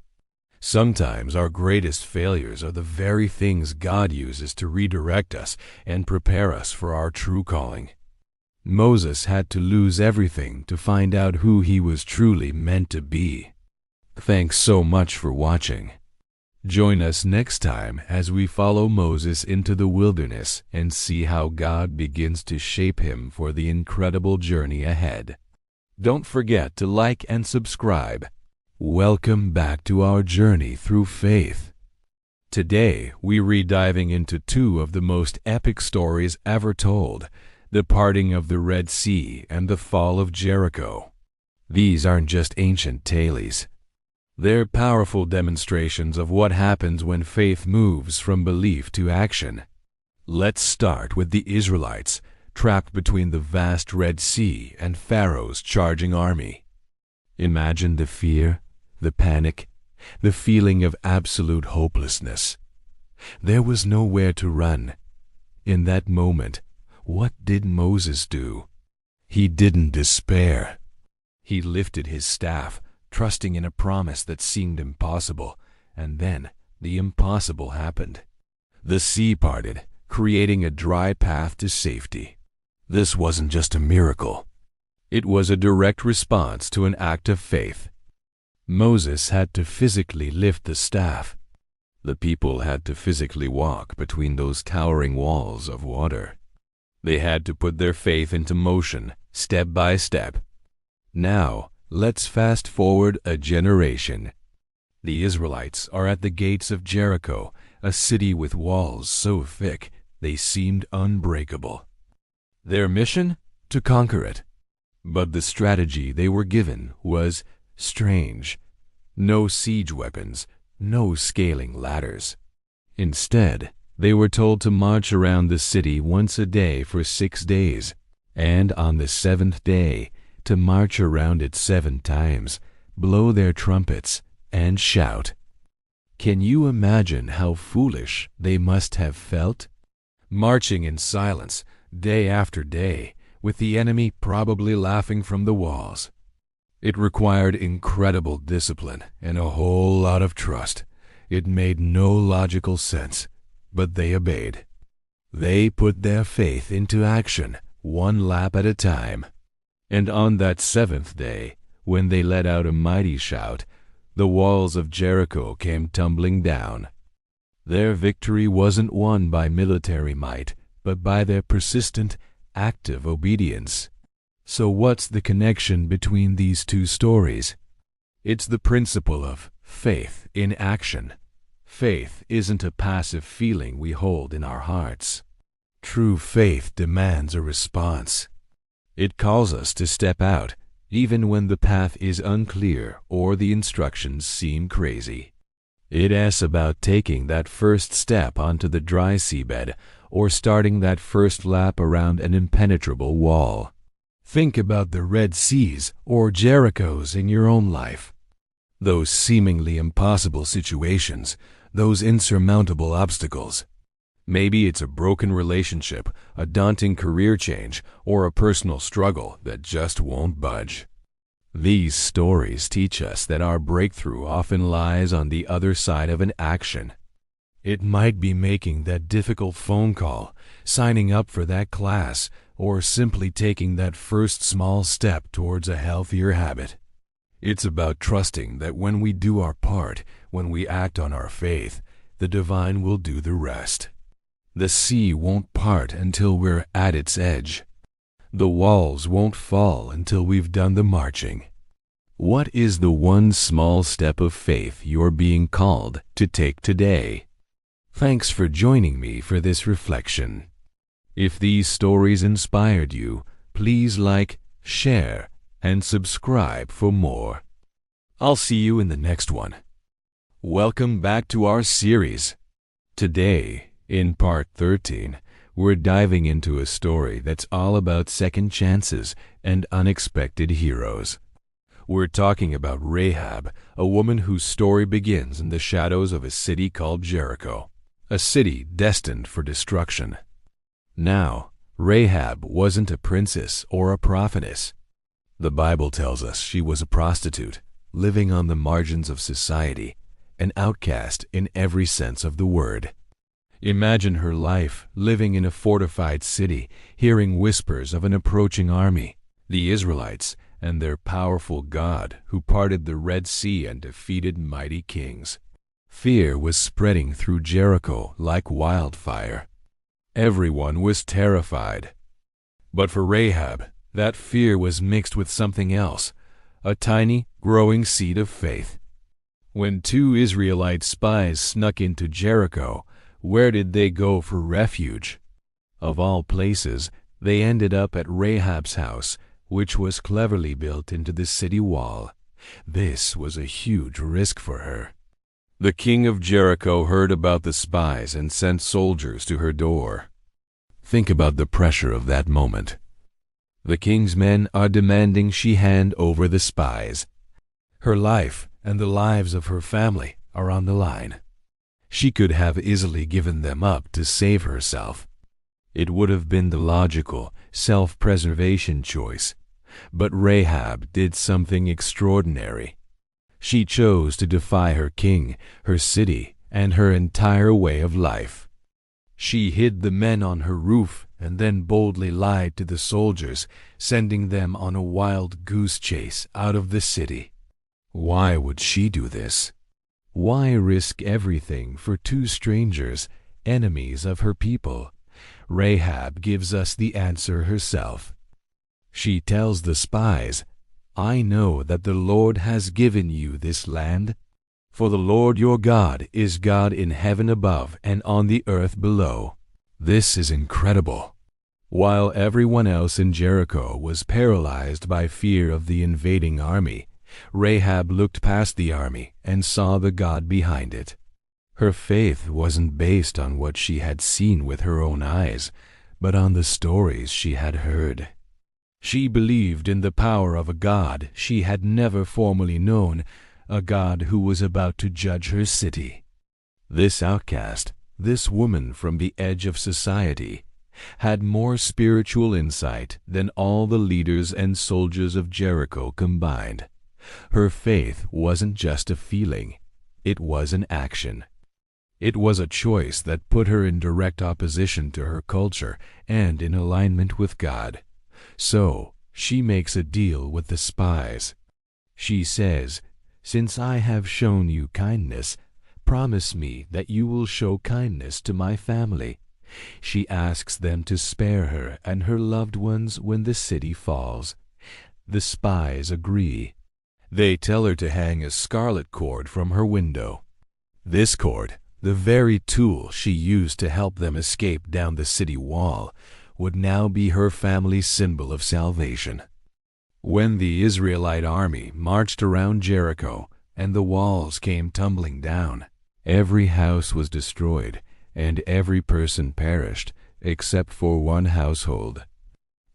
Sometimes our greatest failures are the very things God uses to redirect us and prepare us for our true calling. Moses had to lose everything to find out who he was truly meant to be. Thanks so much for watching. Join us next time as we follow Moses into the wilderness and see how God begins to shape him for the incredible journey ahead. Don't forget to like and subscribe. Welcome back to our journey through faith. Today, we are diving into two of the most epic stories ever told, the parting of the Red Sea and the fall of Jericho. These aren't just ancient tales. They're powerful demonstrations of what happens when faith moves from belief to action. Let's start with the Israelites, trapped between the vast Red Sea and Pharaoh's charging army. Imagine the fear, the panic, the feeling of absolute hopelessness. There was nowhere to run. In that moment, what did Moses do? He didn't despair. He lifted his staff, trusting in a promise that seemed impossible, and then the impossible happened. The sea parted, creating a dry path to safety. This wasn't just a miracle. It was a direct response to an act of faith. Moses had to physically lift the staff. The people had to physically walk between those towering walls of water. They had to put their faith into motion, step by step. Now, let's fast forward a generation. The Israelites are at the gates of Jericho, a city with walls so thick they seemed unbreakable. Their mission? To conquer it. But the strategy they were given was strange. No siege weapons, no scaling ladders. Instead, they were told to march around the city once a day for 6 days, and on the 7th day to march around it 7 times, blow their trumpets, and shout. Can you imagine how foolish they must have felt? Marching in silence, day after day, with the enemy probably laughing from the walls. It required incredible discipline and a whole lot of trust. It made no logical sense, but they obeyed. They put their faith into action, 1 lap at a time. And on that 7th day, when they let out a mighty shout, the walls of Jericho came tumbling down. Their victory wasn't won by military might, but by their persistent, active obedience. So what's the connection between these 2 stories? It's the principle of faith in action. Faith isn't a passive feeling we hold in our hearts. True faith demands a response. It calls us to step out, even when the path is unclear or the instructions seem crazy. It asks about taking that first step onto the dry seabed or starting that first lap around an impenetrable wall. Think about the Red Seas or Jerichos in your own life. Those seemingly impossible situations, those insurmountable obstacles. Maybe it's a broken relationship, a daunting career change, or a personal struggle that just won't budge. These stories teach us that our breakthrough often lies on the other side of an action. It might be making that difficult phone call, signing up for that class, or simply taking that first small step towards a healthier habit. It's about trusting that when we do our part, when we act on our faith, the divine will do the rest. The sea won't part until we're at its edge. The walls won't fall until we've done the marching. What is the one small step of faith you're being called to take today? Thanks for joining me for this reflection. If these stories inspired you, please like, share, and subscribe for more. I'll see you in the next one. Welcome back to our series. Today, in part 13, we're diving into a story that's all about second chances and unexpected heroes. We're talking about Rahab, a woman whose story begins in the shadows of a city called Jericho, a city destined for destruction. Now, Rahab wasn't a princess or a prophetess. The Bible tells us she was a prostitute, living on the margins of society, an outcast in every sense of the word. Imagine her life living in a fortified city, hearing whispers of an approaching army, the Israelites, and their powerful God who parted the Red Sea and defeated mighty kings. Fear was spreading through Jericho like wildfire. Everyone was terrified. But for Rahab, that fear was mixed with something else, a tiny, growing seed of faith. When 2 Israelite spies snuck into Jericho, where did they go for refuge? Of all places, they ended up at Rahab's house, which was cleverly built into the city wall. This was a huge risk for her. The king of Jericho heard about the spies and sent soldiers to her door. Think about the pressure of that moment. The king's men are demanding she hand over the spies. Her life and the lives of her family are on the line. She could have easily given them up to save herself. It would have been the logical, self-preservation choice. But Rahab did something extraordinary. She chose to defy her king, her city, and her entire way of life. She hid the men on her roof and then boldly lied to the soldiers, sending them on a wild goose chase out of the city. Why would she do this? Why risk everything for 2 strangers, enemies of her people? Rahab gives us the answer herself. She tells the spies, "I know that the Lord has given you this land." For the Lord your God is God in heaven above and on the earth below. This is incredible. While everyone else in Jericho was paralyzed by fear of the invading army, Rahab looked past the army and saw the God behind it. Her faith wasn't based on what she had seen with her own eyes, but on the stories she had heard. She believed in the power of a God she had never formally known, a God who was about to judge her city. This outcast, this woman from the edge of society, had more spiritual insight than all the leaders and soldiers of Jericho combined. Her faith wasn't just a feeling, it was an action. It was a choice that put her in direct opposition to her culture and in alignment with God. So, she makes a deal with the spies. She says, "Since I have shown you kindness, promise me that you will show kindness to my family." She asks them to spare her and her loved ones when the city falls. The spies agree. They tell her to hang a scarlet cord from her window. This cord, the very tool she used to help them escape down the city wall, would now be her family's symbol of salvation. When the Israelite army marched around Jericho and the walls came tumbling down, every house was destroyed and every person perished except for one household,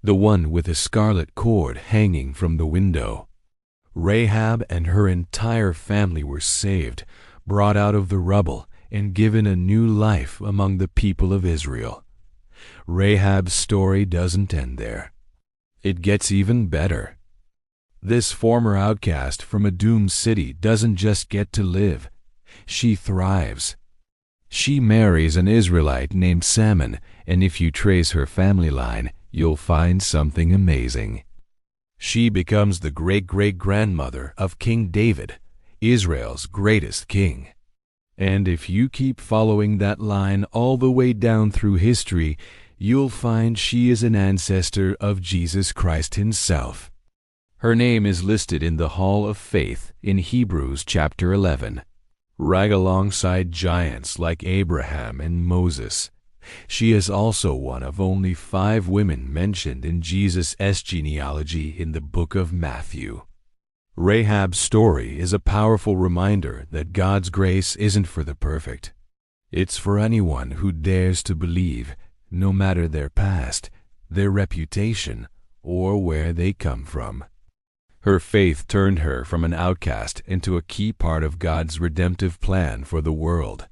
the one with a scarlet cord hanging from the window. Rahab and her entire family were saved, brought out of the rubble, and given a new life among the people of Israel. Rahab's story doesn't end there. It gets even better. This former outcast from a doomed city doesn't just get to live. She thrives. She marries an Israelite named Salmon, and if you trace her family line, you'll find something amazing. She becomes the great-great-grandmother of King David, Israel's greatest king. And if you keep following that line all the way down through history, you'll find she is an ancestor of Jesus Christ himself. Her name is listed in the Hall of Faith in Hebrews chapter 11. Right alongside giants like Abraham and Moses. She is also one of only 5 women mentioned in Jesus' genealogy in the book of Matthew. Rahab's story is a powerful reminder that God's grace isn't for the perfect. It's for anyone who dares to believe, no matter their past, their reputation, or where they come from. Her faith turned her from an outcast into a key part of God's redemptive plan for the world.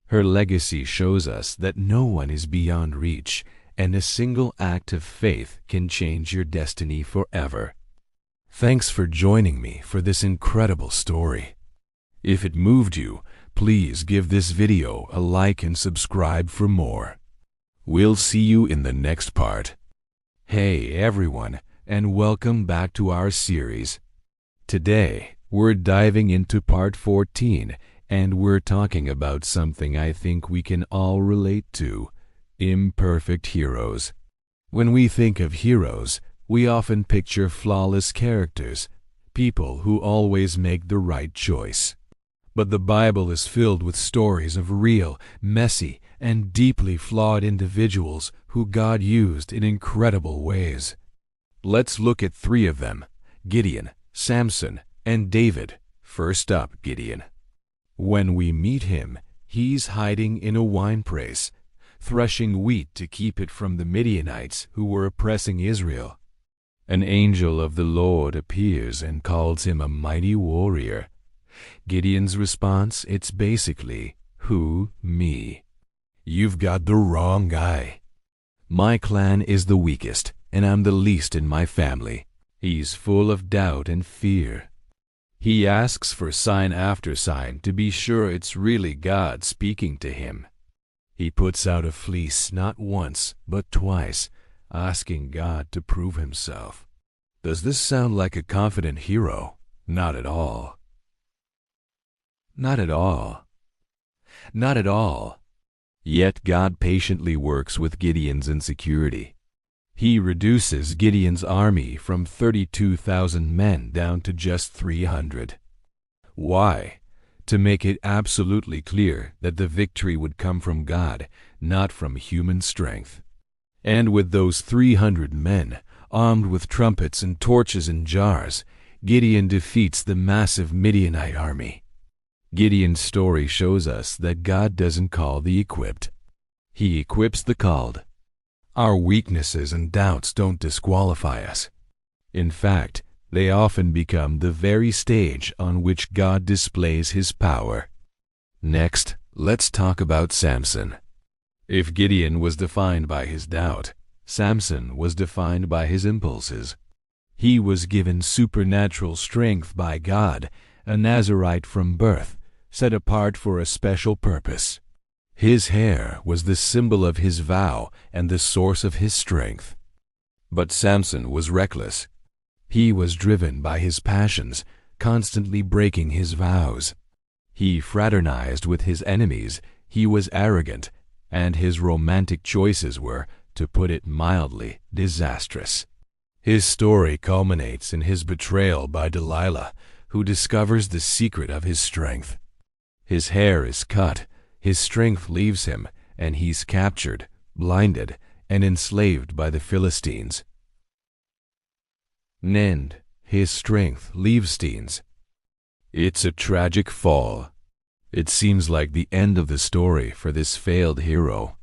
Her legacy shows us that no one is beyond reach, and a single act of faith can change your destiny forever. Thanks for joining me for this incredible story. If it moved you, please give this video a like and subscribe for more. We'll see you in the next part. Hey everyone, and welcome back to our series. Today, we're diving into part 14, and we're talking about something I think we can all relate to: imperfect heroes. When we think of heroes, we often picture flawless characters, people who always make the right choice. But the Bible is filled with stories of real, messy, and deeply flawed individuals who God used in incredible ways. Let's look at 3 of them: Gideon, Samson, and David. First up, Gideon. When we meet him, he's hiding in a winepress, threshing wheat to keep it from the Midianites who were oppressing Israel. An angel of the Lord appears and calls him a mighty warrior. Gideon's response, it's basically, "Who, me? You've got the wrong guy. My clan is the weakest, and I'm the least in my family." He's full of doubt and fear. He asks for sign after sign to be sure it's really God speaking to him. He puts out a fleece not once, but twice, asking God to prove himself. Does this sound like a confident hero? Not at all. Not at all. Not at all. Yet God patiently works with Gideon's insecurity. He reduces Gideon's army from 32,000 men down to just 300. Why? to make it absolutely clear that the victory would come from God, not from human strength. And with those 300 men, armed with trumpets and torches and jars, Gideon defeats the massive Midianite army. Gideon's story shows us that God doesn't call the equipped. He equips the called. Our weaknesses and doubts don't disqualify us. In fact, they often become the very stage on which God displays his power. Next, let's talk about Samson. If Gideon was defined by his doubt, Samson was defined by his impulses. He was given supernatural strength by God, a Nazirite from birth, set apart for a special purpose. His hair was the symbol of his vow and the source of his strength. But Samson was reckless. He was driven by his passions, constantly breaking his vows. He fraternized with his enemies, he was arrogant, and his romantic choices were, to put it mildly, disastrous. His story culminates in his betrayal by Delilah, who discovers the secret of his strength. His hair is cut, his strength leaves him, and he's captured, blinded, and enslaved by the Philistines. Nend, his strength leaves Teens. It's a tragic fall. It seems like the end of the story for this failed hero.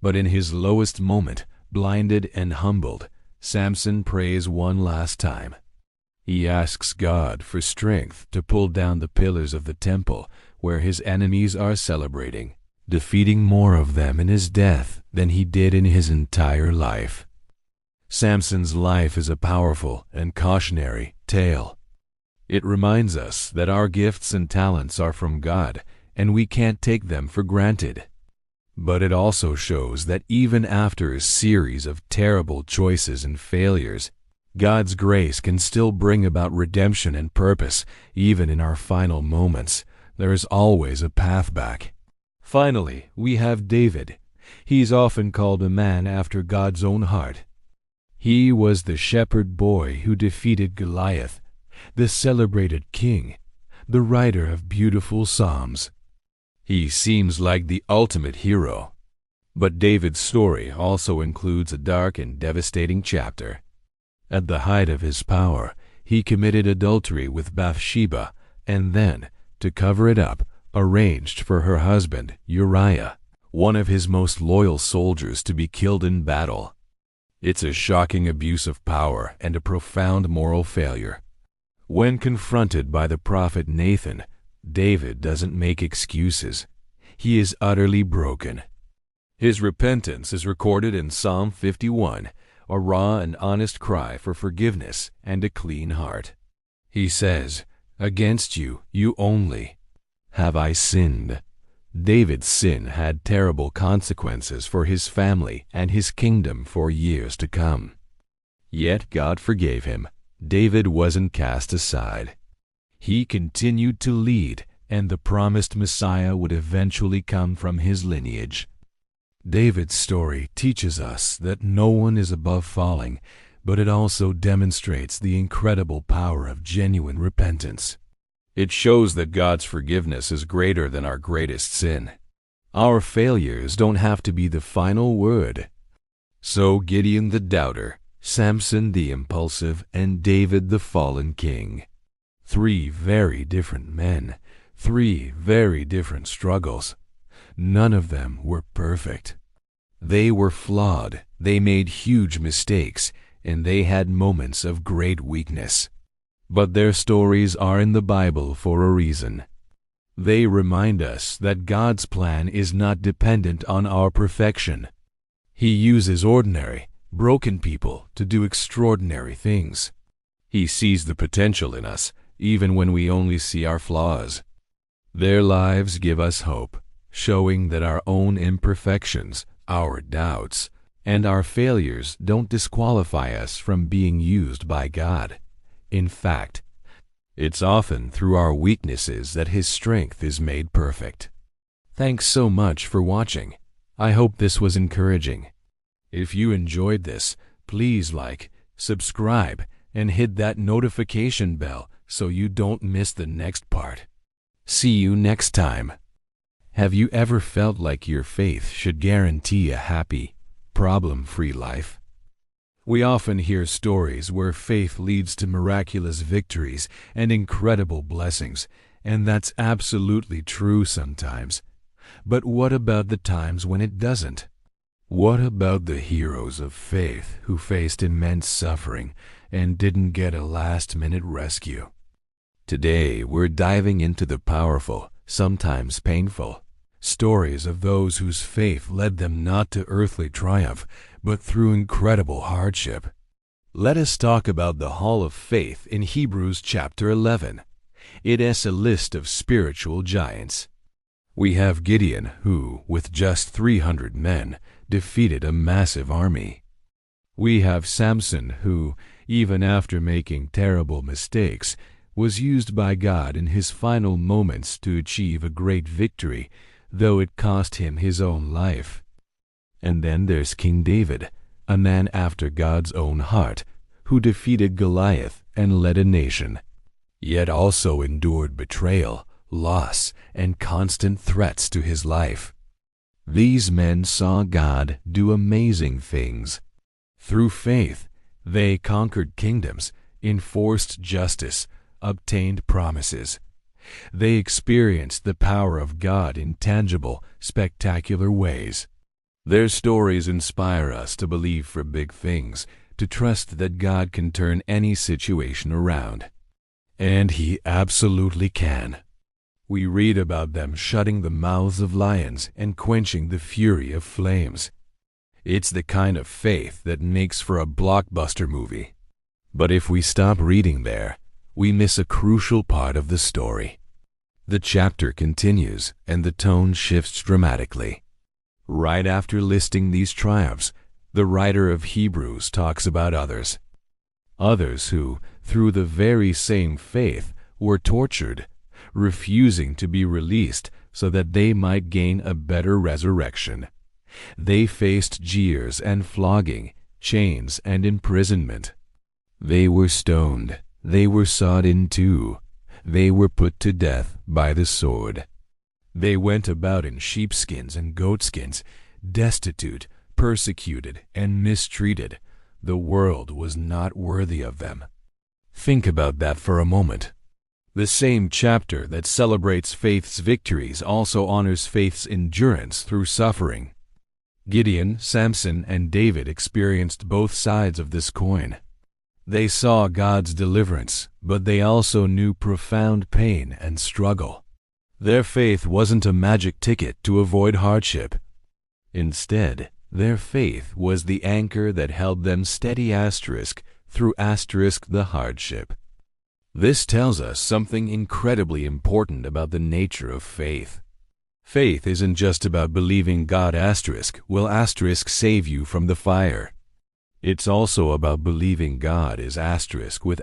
But in his lowest moment, blinded and humbled, Samson prays one last time. He asks God for strength to pull down the pillars of the temple where his enemies are celebrating, defeating more of them in his death than he did in his entire life. Samson's life is a powerful and cautionary tale. It reminds us that our gifts and talents are from God, and we can't take them for granted. But it also shows that even after a series of terrible choices and failures, God's grace can still bring about redemption and purpose. Even in our final moments, there is always a path back. Finally, we have David. He's often called a man after God's own heart. He was the shepherd boy who defeated Goliath, the celebrated king, the writer of beautiful psalms. He seems like the ultimate hero. But David's story also includes a dark and devastating chapter. At the height of his power, he committed adultery with Bathsheba, and then, to cover it up, arranged for her husband, Uriah, one of his most loyal soldiers, to be killed in battle. It's a shocking abuse of power and a profound moral failure. When confronted by the prophet Nathan, David doesn't make excuses. He is utterly broken. His repentance is recorded in Psalm 51, a raw and honest cry for forgiveness and a clean heart. He says, "Against you, you only, have I sinned." David's sin had terrible consequences for his family and his kingdom for years to come. Yet God forgave him. David wasn't cast aside. He continued to lead, and the promised Messiah would eventually come from his lineage. David's story teaches us that no one is above falling, but it also demonstrates the incredible power of genuine repentance. It shows that God's forgiveness is greater than our greatest sin. Our failures don't have to be the final word. So Gideon the doubter, Samson the impulsive, and David the fallen king. 3 very different men, 3 very different struggles. None of them were perfect. They were flawed, they made huge mistakes, and they had moments of great weakness. But their stories are in the Bible for a reason. They remind us that God's plan is not dependent on our perfection. He uses ordinary, broken people to do extraordinary things. He sees the potential in us, even when we only see our flaws. Their lives give us hope, showing that our own imperfections, our doubts, and our failures don't disqualify us from being used by God. In fact, it's often through our weaknesses that His strength is made perfect. Thanks so much for watching. I hope this was encouraging. If you enjoyed this, please like, subscribe, and hit that notification bell so you don't miss the next part. See you next time. Have you ever felt like your faith should guarantee a happy, problem-free life? We often hear stories where faith leads to miraculous victories and incredible blessings, and that's absolutely true sometimes. But what about the times when it doesn't? What about the heroes of faith who faced immense suffering and didn't get a last-minute rescue? Today, we're diving into the powerful, sometimes painful, stories of those whose faith led them not to earthly triumph, but through incredible hardship. Let us talk about the Hall of Faith in Hebrews chapter 11. It is a list of spiritual giants. We have Gideon, who, with just 300 men, defeated a massive army. We have Samson, who, even after making terrible mistakes, was used by God in his final moments to achieve a great victory, though it cost him his own life. And then there's King David, a man after God's own heart, who defeated Goliath and led a nation, yet also endured betrayal, loss, and constant threats to his life. These men saw God do amazing things. Through faith, they conquered kingdoms, enforced justice, obtained promises. They experienced the power of God in tangible, spectacular ways. Their stories inspire us to believe for big things, to trust that God can turn any situation around. And He absolutely can. We read about them shutting the mouths of lions and quenching the fury of flames. It's the kind of faith that makes for a blockbuster movie. But if we stop reading there, we miss a crucial part of the story. The chapter continues and the tone shifts dramatically. Right after listing these triumphs, the writer of Hebrews talks about others. Others who, through the very same faith, were tortured, refusing to be released so that they might gain a better resurrection. They faced jeers and flogging, chains and imprisonment. They were stoned. They were sawed in two. They were put to death by the sword. They went about in sheepskins and goatskins, destitute, persecuted, and mistreated. The world was not worthy of them. Think about that for a moment. The same chapter that celebrates faith's victories also honors faith's endurance through suffering. Gideon, Samson, and David experienced both sides of this coin. They saw God's deliverance, but they also knew profound pain and struggle. Their faith wasn't a magic ticket to avoid hardship. Instead, their faith was the anchor that held them steady through the hardship. This tells us something incredibly important about the nature of faith. Faith isn't just about believing God will save you from the fire. It's also about believing God is with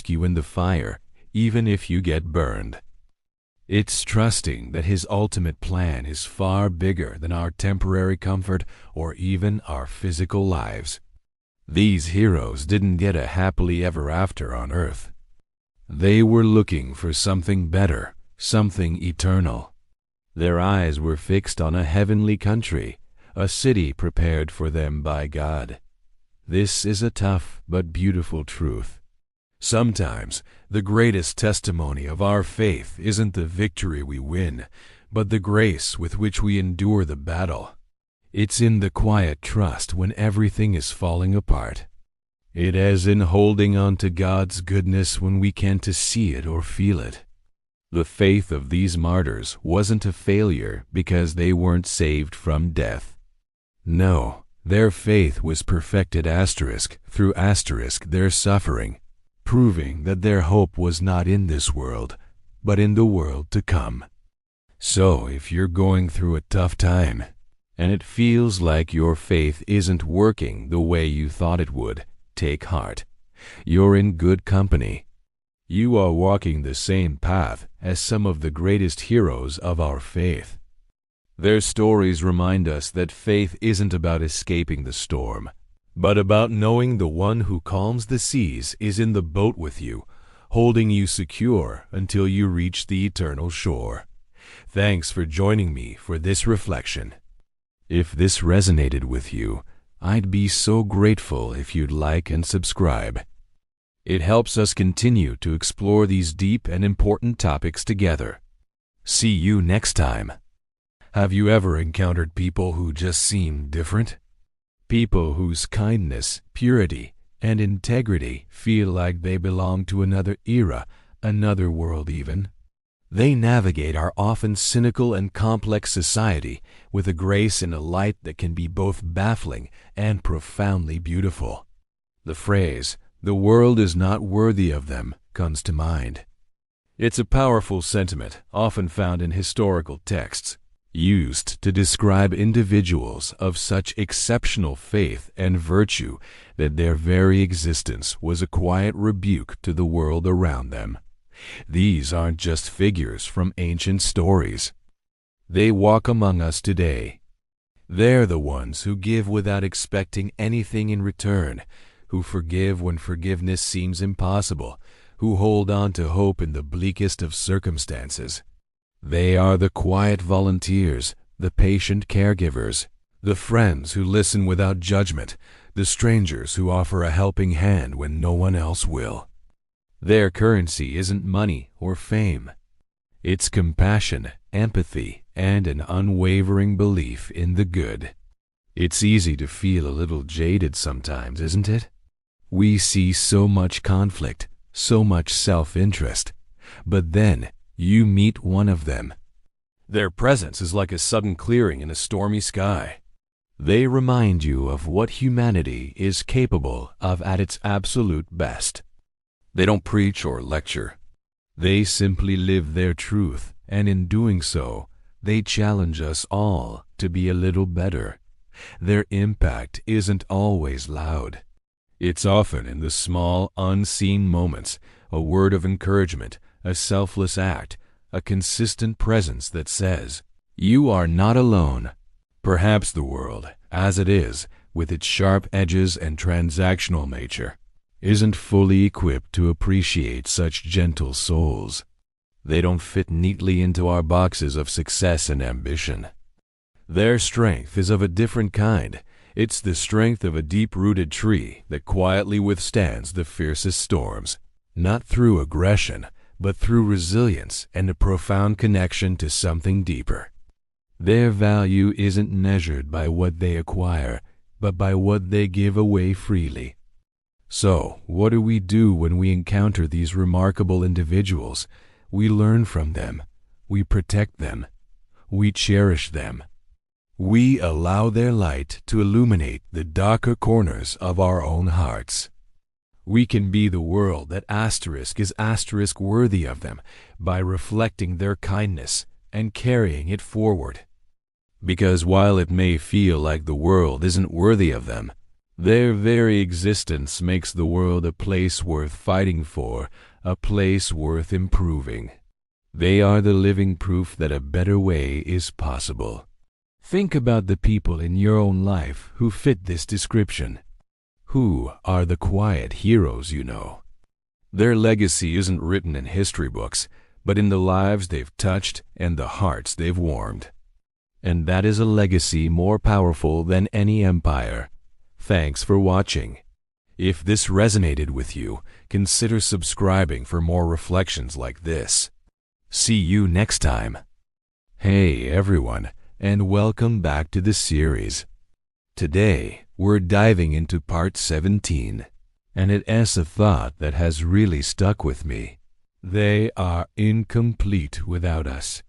you in the fire, even if you get burned. It's trusting that His ultimate plan is far bigger than our temporary comfort or even our physical lives. These heroes didn't get a happily ever after on earth. They were looking for something better, something eternal. Their eyes were fixed on a heavenly country, a city prepared for them by God. This is a tough but beautiful truth. Sometimes the greatest testimony of our faith isn't the victory we win, but the grace with which we endure the battle. It's in the quiet trust when everything is falling apart. It is in holding on to God's goodness when we can't see it or feel it. The faith of these martyrs wasn't a failure because they weren't saved from death. No, their faith was perfected through their suffering, proving that their hope was not in this world, but in the world to come. So if you're going through a tough time, and it feels like your faith isn't working the way you thought it would, take heart. You're in good company. You are walking the same path as some of the greatest heroes of our faith. Their stories remind us that faith isn't about escaping the storm, but about knowing the one who calms the seas is in the boat with you, holding you secure until you reach the eternal shore. Thanks for joining me for this reflection. If this resonated with you, I'd be so grateful if you'd like and subscribe. It helps us continue to explore these deep and important topics together. See you next time. Have you ever encountered people who just seem different? People whose kindness, purity, and integrity feel like they belong to another era, another world even. They navigate our often cynical and complex society with a grace and a light that can be both baffling and profoundly beautiful. The phrase, "the world is not worthy of them," comes to mind. It's a powerful sentiment, often found in historical texts, used to describe individuals of such exceptional faith and virtue that their very existence was a quiet rebuke to the world around them. These aren't just figures from ancient stories. They walk among us today. They're the ones who give without expecting anything in return, who forgive when forgiveness seems impossible, who hold on to hope in the bleakest of circumstances. They are the quiet volunteers, the patient caregivers, the friends who listen without judgment, the strangers who offer a helping hand when no one else will. Their currency isn't money or fame. It's compassion, empathy, and an unwavering belief in the good. It's easy to feel a little jaded sometimes, isn't it? We see so much conflict, so much self-interest, but then you meet one of them. Their presence is like a sudden clearing in a stormy sky. They remind you of what humanity is capable of at its absolute best. They don't preach or lecture. They simply live their truth, and in doing so, they challenge us all to be a little better. Their impact isn't always loud. It's often in the small, unseen moments, a word of encouragement, a selfless act, a consistent presence that says, "You are not alone." Perhaps the world, as it is, with its sharp edges and transactional nature, isn't fully equipped to appreciate such gentle souls. They don't fit neatly into our boxes of success and ambition. Their strength is of a different kind. It's the strength of a deep-rooted tree that quietly withstands the fiercest storms, not through aggression, but through resilience and a profound connection to something deeper. Their value isn't measured by what they acquire, but by what they give away freely. So, what do we do when we encounter these remarkable individuals? We learn from them. We protect them. We cherish them. We allow their light to illuminate the darker corners of our own hearts. We can be the world that is worthy of them by reflecting their kindness and carrying it forward. Because while it may feel like the world isn't worthy of them, their very existence makes the world a place worth fighting for, a place worth improving. They are the living proof that a better way is possible. Think about the people in your own life who fit this description. Who are the quiet heroes you know? Their legacy isn't written in history books, but in the lives they've touched and the hearts they've warmed. And that is a legacy more powerful than any empire. Thanks for watching. If this resonated with you, consider subscribing for more reflections like this. See you next time. Hey everyone, and welcome back to the series. Today, we're diving into part 17, and it has a thought that has really stuck with me. They are incomplete without us.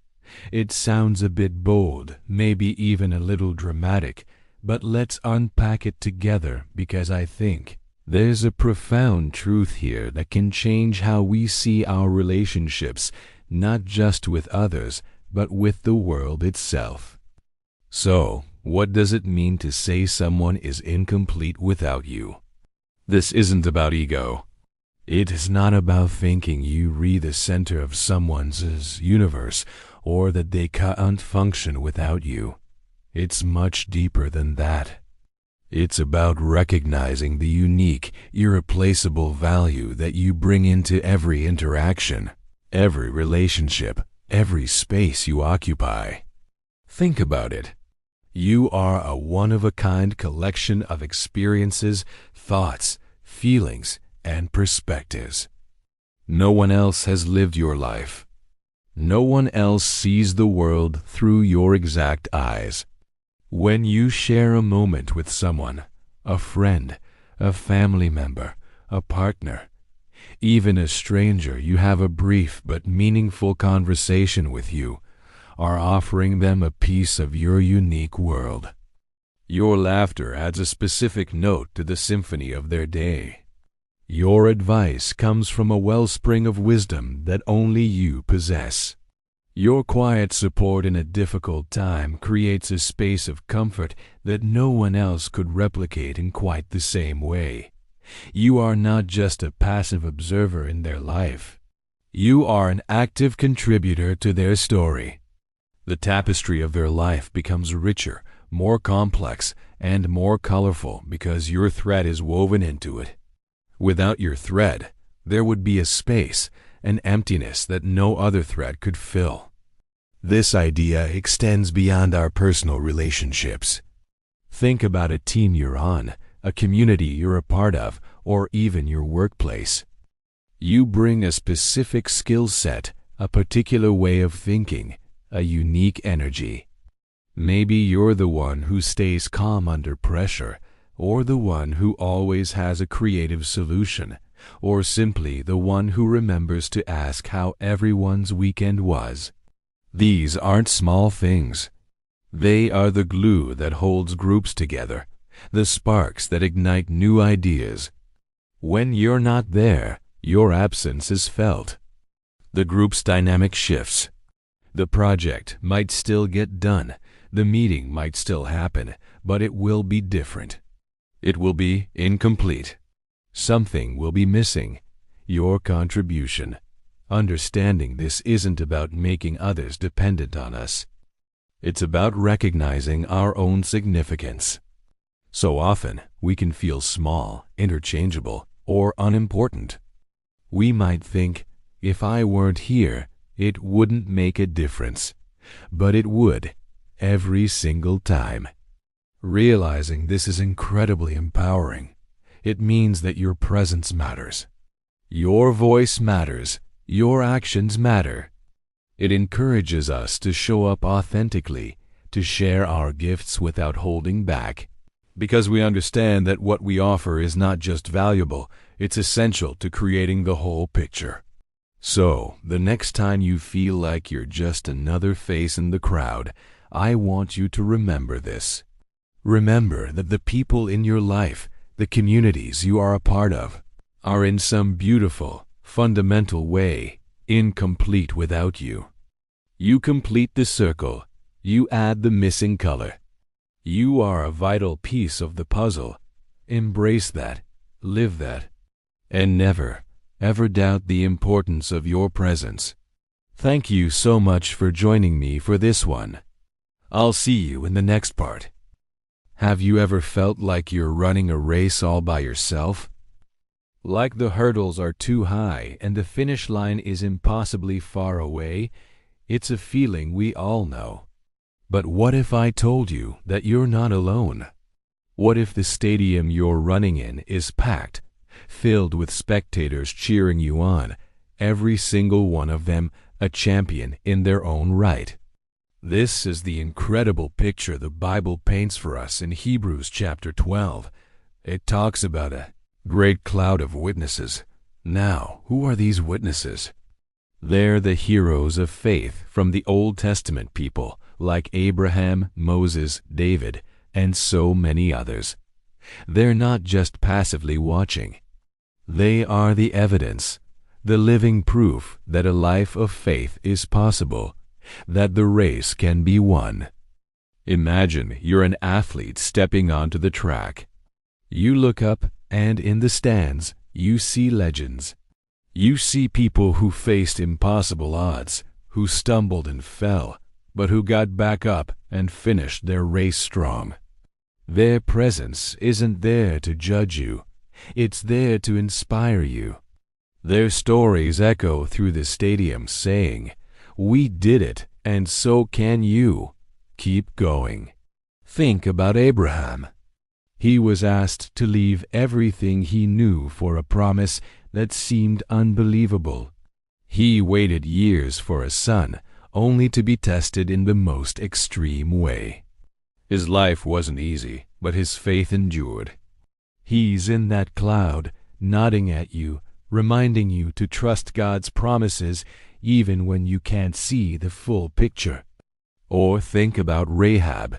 It sounds a bit bold, maybe even a little dramatic, but let's unpack it together because I think there's a profound truth here that can change how we see our relationships, not just with others, but with the world itself. So, what does it mean to say someone is incomplete without you? This isn't about ego. It is not about thinking you re the center of someone's universe or that they can't function without you. It's much deeper than that. It's about recognizing the unique, irreplaceable value that you bring into every interaction, every relationship, every space you occupy. Think about it. You are a one-of-a-kind collection of experiences, thoughts, feelings, and perspectives. No one else has lived your life. No one else sees the world through your exact eyes. When you share a moment with someone, a friend, a family member, a partner, even a stranger you have a brief but meaningful conversation with, you are offering them a piece of your unique world. Your laughter adds a specific note to the symphony of their day. Your advice comes from a wellspring of wisdom that only you possess. Your quiet support in a difficult time creates a space of comfort that no one else could replicate in quite the same way. You are not just a passive observer in their life. You are an active contributor to their story. The tapestry of their life becomes richer, more complex, and more colorful because your thread is woven into it. Without your thread, there would be a space, an emptiness that no other thread could fill. This idea extends beyond our personal relationships. Think about a team you're on, a community you're a part of, or even your workplace. You bring a specific skill set, a particular way of thinking, a unique energy. Maybe you're the one who stays calm under pressure, or the one who always has a creative solution, or simply the one who remembers to ask how everyone's weekend was. These aren't small things. They are the glue that holds groups together, the sparks that ignite new ideas. When you're not there, your absence is felt. The group's dynamic shifts. The project might still get done, the meeting might still happen, but it will be different. It will be incomplete. Something will be missing. Your contribution. Understanding this isn't about making others dependent on us. It's about recognizing our own significance. So often, we can feel small, interchangeable, or unimportant. We might think, if I weren't here, it wouldn't make a difference. But it would, every single time. Realizing this is incredibly empowering. It means that your presence matters. Your voice matters. Your actions matter. It encourages us to show up authentically, to share our gifts without holding back, because we understand that what we offer is not just valuable, it's essential to creating the whole picture. So, the next time you feel like you're just another face in the crowd, I want you to remember this. Remember that the people in your life, the communities you are a part of, are in some beautiful, fundamental way incomplete without you. You complete the circle. You add the missing color. You are a vital piece of the puzzle. Embrace that, live that, and never, ever doubt the importance of your presence. Thank you so much for joining me for this one. I'll see you in the next part. Have you ever felt like you're running a race all by yourself? Like the hurdles are too high and the finish line is impossibly far away? It's a feeling we all know. But what if I told you that you're not alone? What if the stadium you're running in is packed, filled with spectators cheering you on, every single one of them a champion in their own right? This is the incredible picture the Bible paints for us in Hebrews chapter 12. It talks about a great cloud of witnesses. Now, who are these witnesses? They're the heroes of faith from the Old Testament people, like Abraham, Moses, David, and so many others. They're not just passively watching. They are the evidence, the living proof that a life of faith is possible, that the race can be won. Imagine you're an athlete stepping onto the track. You look up, and in the stands, you see legends. You see people who faced impossible odds, who stumbled and fell, but who got back up and finished their race strong. Their presence isn't there to judge you. It's there to inspire you. Their stories echo through the stadium saying, "We did it, and so can you. Keep going." Think about Abraham. He was asked to leave everything he knew for a promise that seemed unbelievable. He waited years for a son, only to be tested in the most extreme way. His life wasn't easy, but his faith endured. He's in that cloud, nodding at you, reminding you to trust God's promises even when you can't see the full picture. Or think about Rahab.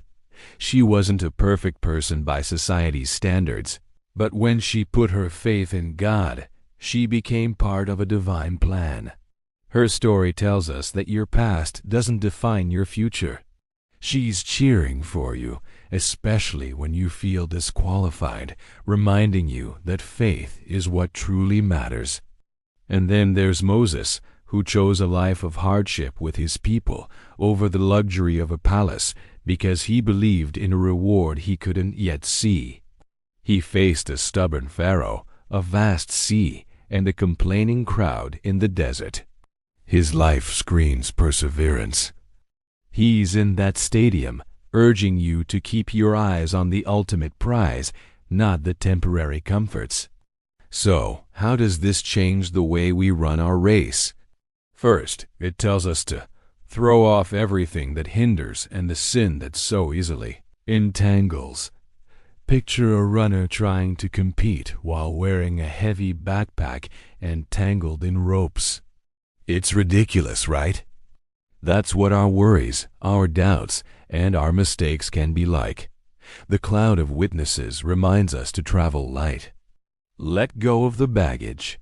She wasn't a perfect person by society's standards, but when she put her faith in God, she became part of a divine plan. Her story tells us that your past doesn't define your future. She's cheering for you, especially when you feel disqualified, reminding you that faith is what truly matters. And then there's Moses, who chose a life of hardship with his people over the luxury of a palace because he believed in a reward he couldn't yet see. He faced a stubborn Pharaoh, a vast sea, and a complaining crowd in the desert. His life screams perseverance. He's in that stadium, urging you to keep your eyes on the ultimate prize, not the temporary comforts. So, how does this change the way we run our race? First, it tells us to throw off everything that hinders and the sin that so easily entangles. Picture a runner trying to compete while wearing a heavy backpack and tangled in ropes. It's ridiculous, right? That's what our worries, our doubts, and our mistakes can be like. The cloud of witnesses reminds us to travel light. Let go of the baggage.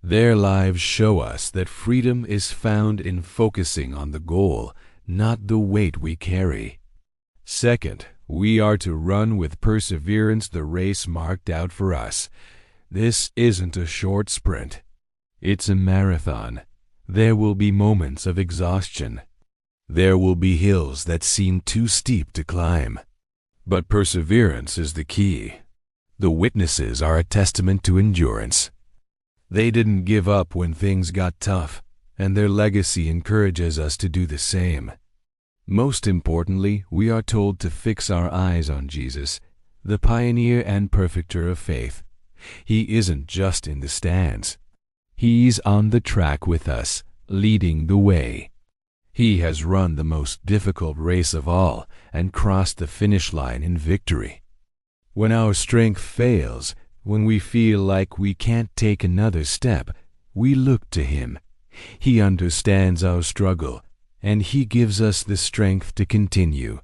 Their lives show us that freedom is found in focusing on the goal, not the weight we carry. Second, we are to run with perseverance the race marked out for us. This isn't a short sprint. It's a marathon. There will be moments of exhaustion. There will be hills that seem too steep to climb. But perseverance is the key. The witnesses are a testament to endurance. They didn't give up when things got tough, and their legacy encourages us to do the same. Most importantly, we are told to fix our eyes on Jesus, the pioneer and perfecter of faith. He isn't just in the stands. He's on the track with us, leading the way. He has run the most difficult race of all and crossed the finish line in victory. When our strength fails, when we feel like we can't take another step, we look to Him. He understands our struggle, and He gives us the strength to continue.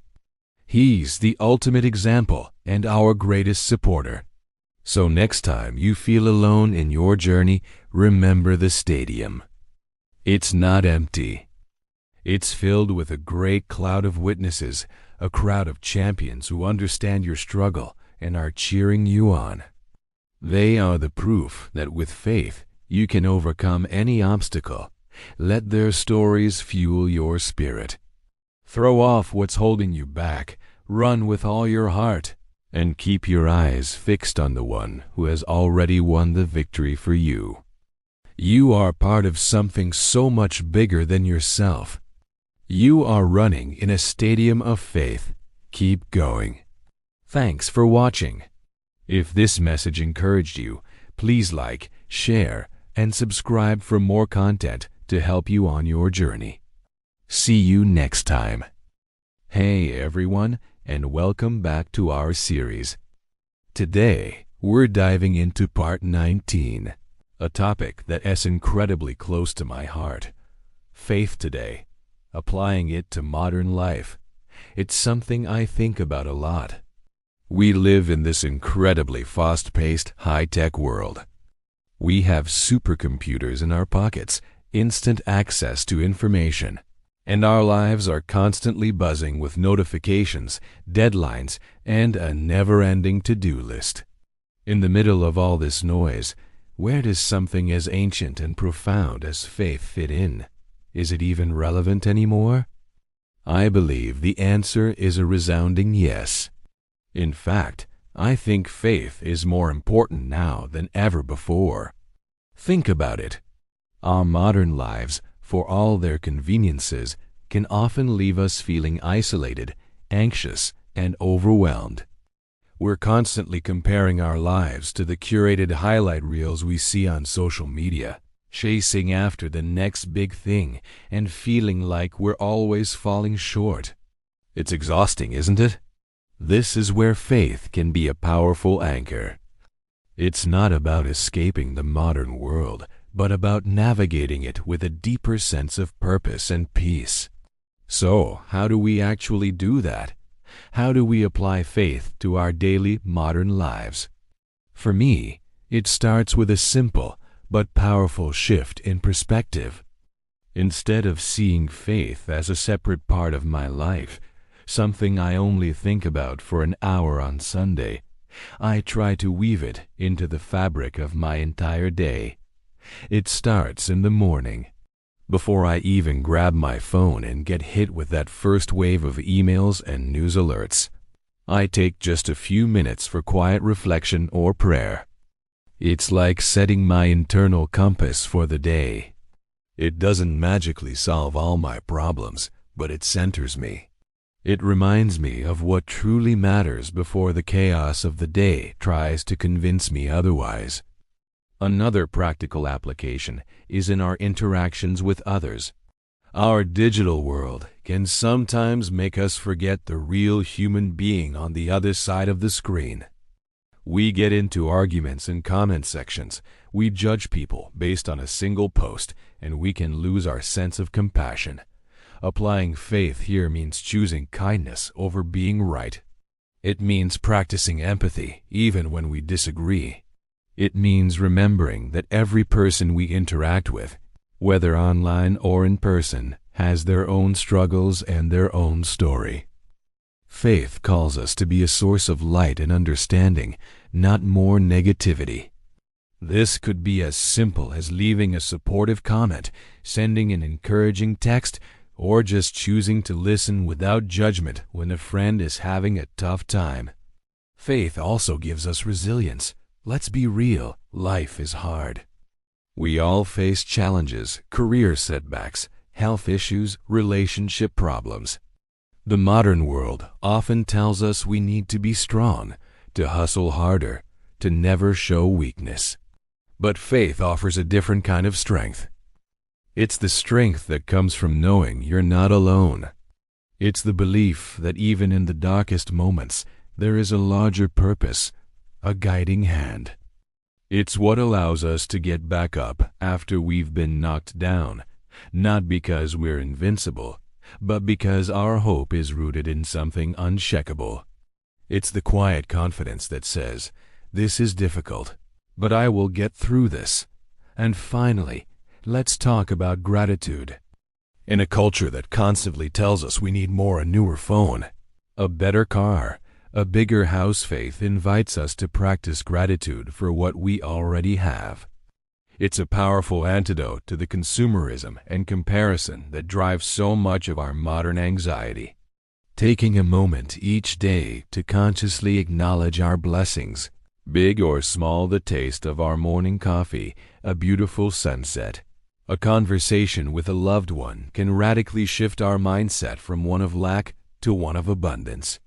He's the ultimate example and our greatest supporter. So next time you feel alone in your journey, remember the stadium. It's not empty. It's filled with a great cloud of witnesses, a crowd of champions who understand your struggle and are cheering you on. They are the proof that with faith you can overcome any obstacle. Let their stories fuel your spirit. Throw off what's holding you back, run with all your heart, and keep your eyes fixed on the one who has already won the victory for you. You are part of something so much bigger than yourself. You are running in a stadium of faith. Keep going. Thanks for watching. If this message encouraged you, please like, share, and subscribe for more content to help you on your journey. See you next time. Hey everyone, and welcome back to our series. Today, we're diving into part 19, a topic that is incredibly close to my heart. Faith today, applying it to modern life. It's something I think about a lot. We live in this incredibly fast-paced, high-tech world. We have supercomputers in our pockets, instant access to information, and our lives are constantly buzzing with notifications, deadlines, and a never-ending to-do list. In the middle of all this noise, where does something as ancient and profound as faith fit in? Is it even relevant anymore? I believe the answer is a resounding yes. In fact, I think faith is more important now than ever before. Think about it. Our modern lives, for all their conveniences, can often leave us feeling isolated, anxious, and overwhelmed. We're constantly comparing our lives to the curated highlight reels we see on social media, chasing after the next big thing and feeling like we're always falling short. It's exhausting, isn't it? This is where faith can be a powerful anchor. It's not about escaping the modern world, but about navigating it with a deeper sense of purpose and peace. So, how do we actually do that? How do we apply faith to our daily modern lives? For me, it starts with a simple but powerful shift in perspective. Instead of seeing faith as a separate part of my life, something I only think about for an hour on Sunday, I try to weave it into the fabric of my entire day. It starts in the morning. Before I even grab my phone and get hit with that first wave of emails and news alerts, I take just a few minutes for quiet reflection or prayer. It's like setting my internal compass for the day. It doesn't magically solve all my problems, but it centers me. It reminds me of what truly matters before the chaos of the day tries to convince me otherwise. Another practical application is in our interactions with others. Our digital world can sometimes make us forget the real human being on the other side of the screen. We get into arguments in comment sections, we judge people based on a single post, and we can lose our sense of compassion. Applying faith here means choosing kindness over being right. It means practicing empathy even when we disagree. It means remembering that every person we interact with, whether online or in person, has their own struggles and their own story. Faith calls us to be a source of light and understanding, not more negativity. This could be as simple as leaving a supportive comment, sending an encouraging text, or just choosing to listen without judgment when a friend is having a tough time. Faith also gives us resilience. Let's be real, life is hard. We all face challenges, career setbacks, health issues, relationship problems. The modern world often tells us we need to be strong, to hustle harder, to never show weakness. But faith offers a different kind of strength. It's the strength that comes from knowing you're not alone. It's the belief that even in the darkest moments, there is a larger purpose, a guiding hand. It's what allows us to get back up after we've been knocked down, not because we're invincible, but because our hope is rooted in something unshakable. It's the quiet confidence that says, "This is difficult, but I will get through this." And finally, let's talk about gratitude. In a culture that constantly tells us we need more, a newer phone, a better car, a bigger house, faith invites us to practice gratitude for what we already have. It's a powerful antidote to the consumerism and comparison that drives so much of our modern anxiety. Taking a moment each day to consciously acknowledge our blessings, big or small, the taste of our morning coffee, a beautiful sunset, a conversation with a loved one, can radically shift our mindset from one of lack to one of abundance.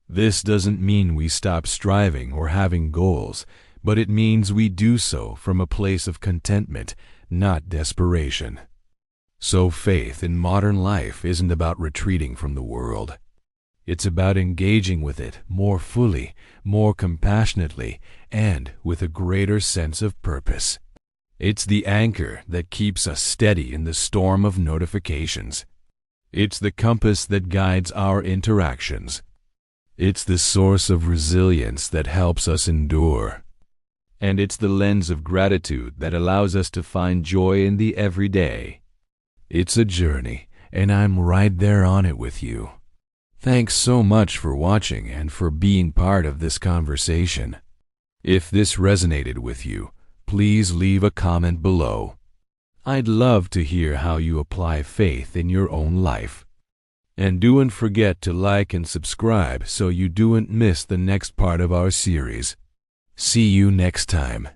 This doesn't mean we stop striving or having goals, but it means we do so from a place of contentment, not desperation. So faith in modern life isn't about retreating from the world. It's about engaging with it more fully, more compassionately, and with a greater sense of purpose. It's the anchor that keeps us steady in the storm of notifications. It's the compass that guides our interactions. It's the source of resilience that helps us endure. And it's the lens of gratitude that allows us to find joy in the everyday. It's a journey, and I'm right there on it with you. Thanks so much for watching and for being part of this conversation. If this resonated with you, please leave a comment below. I'd love to hear how you apply faith in your own life. And don't forget to like and subscribe so you don't miss the next part of our series. See you next time.